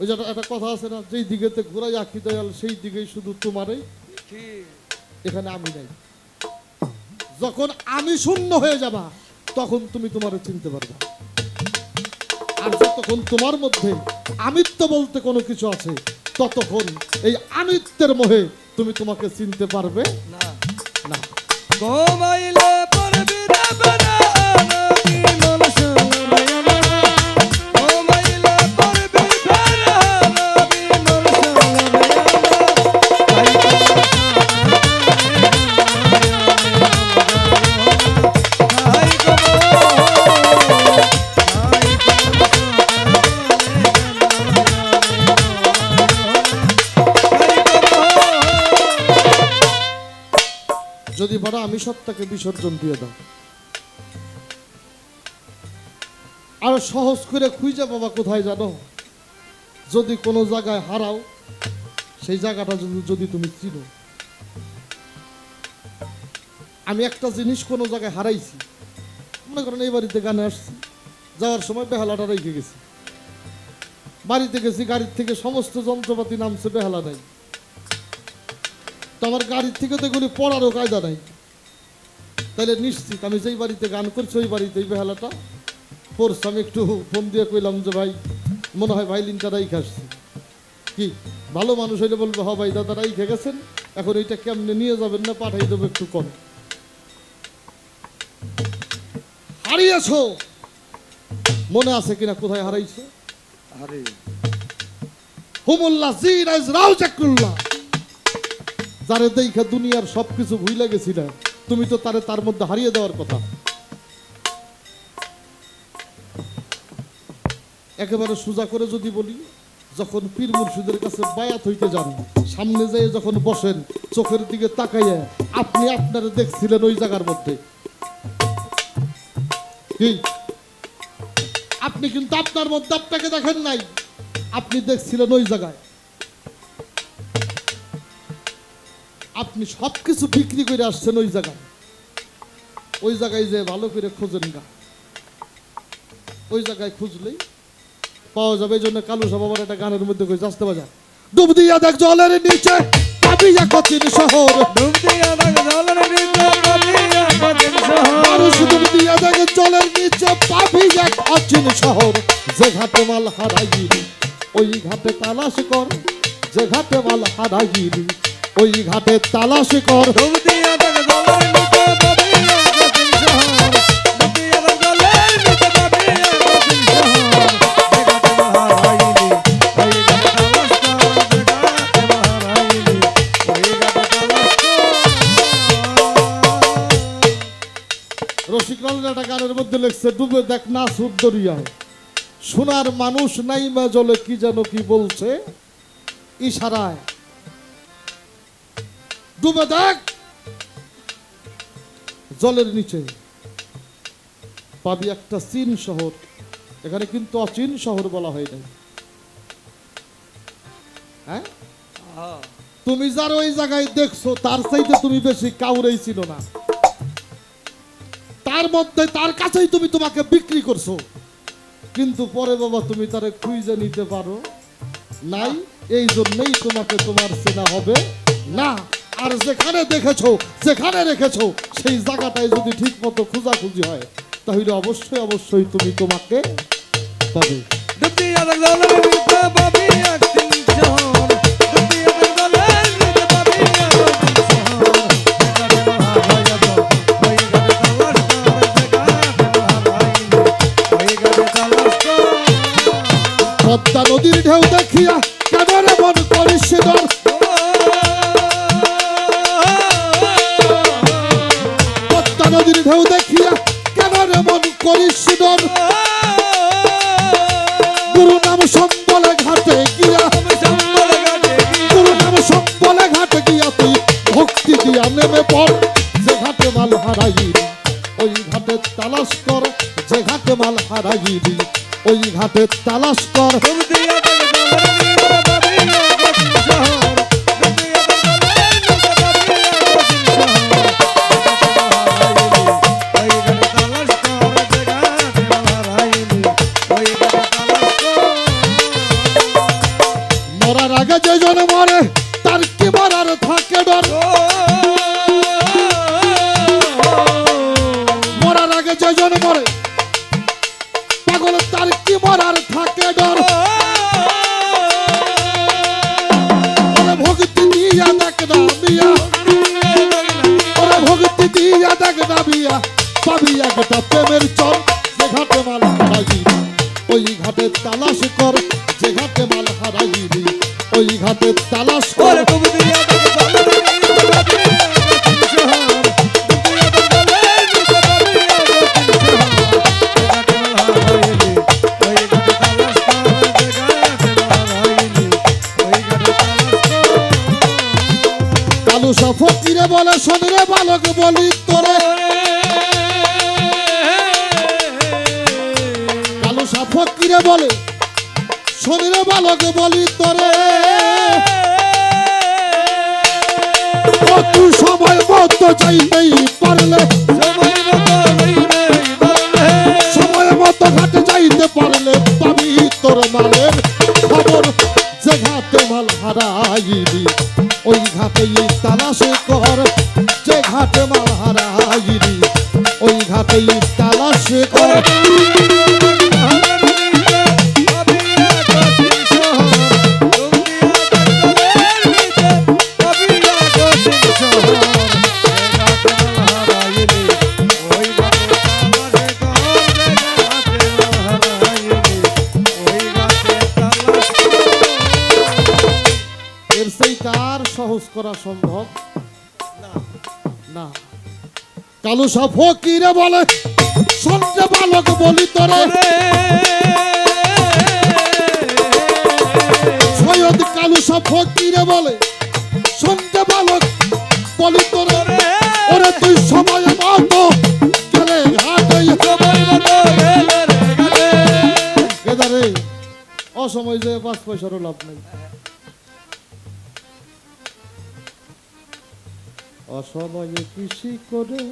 ওই যে একটা কথা আছে না, যেই দিকেতে ঘোরাই আঁকি দয়াল সেই দিকেই শুধু তোমারই, ঠিক এখানে আমি নাই। যখন আমি শূন্য হয়ে যাবা তখন তুমি তোমারে চিনতে পারবে। আর যতক্ষণ তোমার মধ্যে আমিত্ব বলতে কোনো কিছু আছে ততক্ষণ এই আমিত্বের মোহে তুমি তোমাকে চিনতে পারবে না। না। ঘুমাইলে পড়বি দেবে না নবী মুর্শিদ, ঘুমাইলে পড়বি ফেরা নবী যদি বড় আমি সত্তাকে বিসর্জন দিয়ে দাও, আর সহজ করে খুঁজে বাবা কোথায় জানো, যদি কোনো জায়গায় হারাও সেই জায়গাটা যদি তুমি চিনো। আমি একটা জিনিস কোনো জায়গায় হারাইছি, মনে করেন এই বাড়িতে গানে আসছি, যাওয়ার সময় বেহালাটা রেখে গেছি। বাড়িতে গেছি, গাড়ির থেকে সমস্ত যন্ত্রপাতি নামছে, বেহালা নাই। তো আমার গাড়ির থেকে তো এগুলি পড়ারও কায়দা নাই। তাহলে নিশ্চিত আমি যেই বাড়িতে গান করছি ওই বাড়িতে এই বেহালাটা পড়ছে। আমি একটু ফোন দিয়ে কইলাম যে ভাই মনে হয় ভাইলিনটা রাইখে আসছি। কি ভালো মানুষ হইলে বলবে হ ভাই দাদা রাইখে গেছেন, এখন এইটা কেমনে নিয়ে যাবেন না পাঠাই দেবো একটু কম। হারিয়েছো, মনে আছে কিনা কোথায় হারাইছো? আরে হুমুল্লাহ জিরাজ রাউজাকুল্লাহ, যারে দেখা দুনিয়ার সবকিছু ভুলে গেছিলেন, তুমি তো তারে তার মধ্যে হারিয়ে দেওয়ার কথা। একেবারে সোজা করে যদি বলি, যখন পীর মুর্শিদের কাছে বায়াত হইতে যান, সামনে যেয়ে যখন বসেন, চোখের দিকে তাকাইয়া আপনি আপনারে দেখছিলেন ওই জায়গার মধ্যে। কি আপনি কিন্তু আপনার মধ্যে আপনাকে দেখেন নাই, আপনি দেখছিলেন ওই জায়গায়। আপনি সবকিছু বিক্রি করে আসছেন ওই জায়গায়। ওই জায়গায় যে ভালো করে খোঁজেন গা, ওই জায়গায় খুঁজলেই পাওয়া যাবে। এই জন্য কালু সাহেব আমার একটা গানের মধ্যে কইছে, আসতে বাজা ডুব দিয়া দেখ জলের নিচে পাবি এক কঠিন শহর, ডুব দিয়া দেখ জলের নিচে পাবি এক কঠিন শহর, মানুষ ডুব দিয়া দেখ জলের নিচে পাবি এক অচিন শহর। যে ঘাটে মাল হারাইলি ওই ঘাটে তালাশ কর, যে ঘাটে মাল হারাইলি ওই ঘাটে তালাশ কর। ডুব দিয়া দেখ জলের নিচে পাবি এক কঠিন শহর, ডুব দিয়া দেখ জলের নিচে পাবি এক কঠিন শহর। যে ঘাটে হারাইলি ওই ঘাটে তালাশ কর, যে ঘাটে হারাইলি ওই ঘাটে তালাশ কর। রসিকলাল একটা গানের মধ্যে লিখছে, ডুবে দেখ না সুর দরিয়ায়, সোনার মানুষ নাই মা জলে কি যেন কি বলছে ইশারায়। ডুবে দেখ জলের নিচে পাবি একটা চীন শহর। এখানে কিন্তু অচিন শহর বলা হয় নাই। হ্যাঁ, তুমি যার ওই জায়গায় দেখছো তার চাইতে তুমি বেশি কাউরেই ছিল না, তার মধ্যে তার কাছেই তুমি তোমাকে বিক্রি করছো। কিন্তু পরে বাবা তুমি তারে খুঁজে নিতে পারো নাই, এই জন্যই তোমাকে তোমার চেনা হবে না। আর যেখানে দেখেছো, যেখানে রেখেছো, সেই জায়গাটায় যদি ঠিক মতো খোঁজাখুঁজি হয়, তাহলে অবশ্যই অবশ্যই তুমি তোমাকে পাবে। দুনিয়ার দলের ভিতরে পাবি একদিন শহর, দুনিয়ার দলের ভিতরে পাবি একদিন শহর। যেখানে হারাইয়া তো ওই ঘরে তালাশ কর, যেখানে হারাইনি ওই ঘরে তালাশ কর। পদ্মা নদীর ঢেউ দেখিয়া কেন রে মন করিস ডর, পদ্মা নদীর ঢেউ দেখিয়া কেন রে মন করিস ডর। গুরু নাম সম্বলে ঘাটে গিয়া, আমি সম্বলে ঘাটে গিয়া, গুরু নাম সম্বলে ঘাটে গিয়া তুই ভক্তি দিয়া নেমে পড়। যে ঘাটে মাল হারাইলি ওই ঘাটে তালাশ কর, যে ঘাটে মাল হারাইলি ওই ঘাটে তালাশ কর। দুনিয়ার দলের ভিতরে পাবি একদিন শহর, দুনিয়ার দলের ভিতরে পাবি একদিন শহর। যেখানে হারাইনি ওই ঘরে তালাশ কর, যেখানে হারাইনি ওই ঘরে তালাশ কর। মরার আগে যে জন মরে তার কি মরার থাকে ডর, মরার আগে যে জন মরে পাগল তার কি মরার থাকে ডর। ওরে ভক্তি দিয়া দেখ না মিয়া, ওরে ভক্তি দিয়া দেখ না মিয়া, পাবি একটা প্রেমের চর। যে ঘাটে মাল হারাইলি ওই ঘাটে তালাশ কর, যে ঘাটে মাল হারাইলি ওই ঘাটে তালাশ কর। ওরে দুনিয়ার দলের ভিতরে পাবি একদিন শহর, দুনিয়ার দলের ভিতরে পাবি একদিন শহর। যেখানে হারাইনি ওই ঘরে তালাশ কর, যেখানে হারাইনি ওই ঘরে তালাশ কর। কালু সা ফকিরে বলে শোন রে বালক বলি তোরে, কালু সা ফকিরে বলে শোন রে বালক বলি তোরে। ও তুই সময় মতো যাইতেই পারলে, সময় মতো ঘাটে যাইতে পারলে পাবি তোর মালের খবর। যে ঘাটে মাল হারাইলি ওই ঘাটেই তালাশ কর, যে ঘাটে মাল হারাইলি ওই ঘাটেই তালাশ কর। এর সেই তার সহজ করা সম্ভব না। কালু সা ফকিরে বলে সন্ধ্যে বালক বলি তোরে, সৈয়দ কালু সা ফকিরে বলে সন্ধ্যে বালক বলি তোরে। ওরে তুই সময় মতো গেলে ঘাটে, এদারে অসময় যে 5 পয়সারও লাভ নেই। অসময়ে কৃষি করে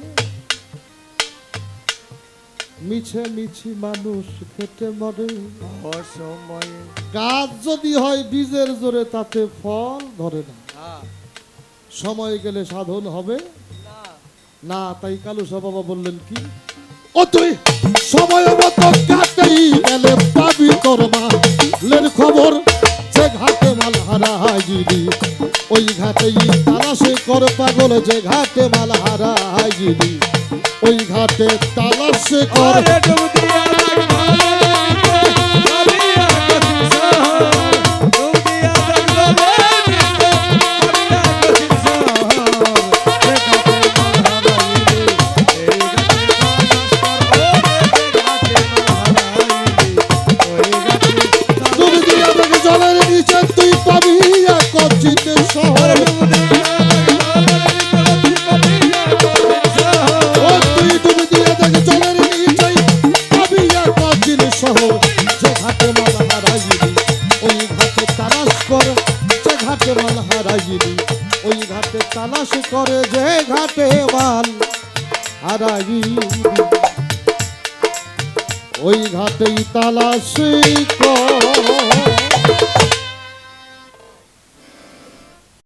মিছে মিছি মানুষ খেটে মরে। অসময়ে গাছ যদি হয় বীজের জোরে তাতে ফল ধরে না, সময় গেলে সাধন হবে না। তাই কালু সা বাবা বললেন কি, ও তুই সময় মতো ঘাটেই গেলে পাবি তোর মালের খবর। যে ঘাটে মাল হারাইলি ওই ঘাটেই তালাশ কর পাগল, যে ঘাটে মাল হারাইলি ওই ঘাটে তালাশ কর। ডুব দিয়া দেখ জলের নিচে তুই পাবি এক অচিতে শহর। ও তুই ডুব দিয়া দেখ জলের নিচে পাবি এক অচিতে শহর। যে ঘাটে মাল হারাইলি ওই ঘাটে তালাশ কর, যে ঘাটে মাল হারাইলি ওই ঘাটে তালাশ করে, যে ঘাটে মাল হারাইলি ওই ঘাটেই তালাশ কর।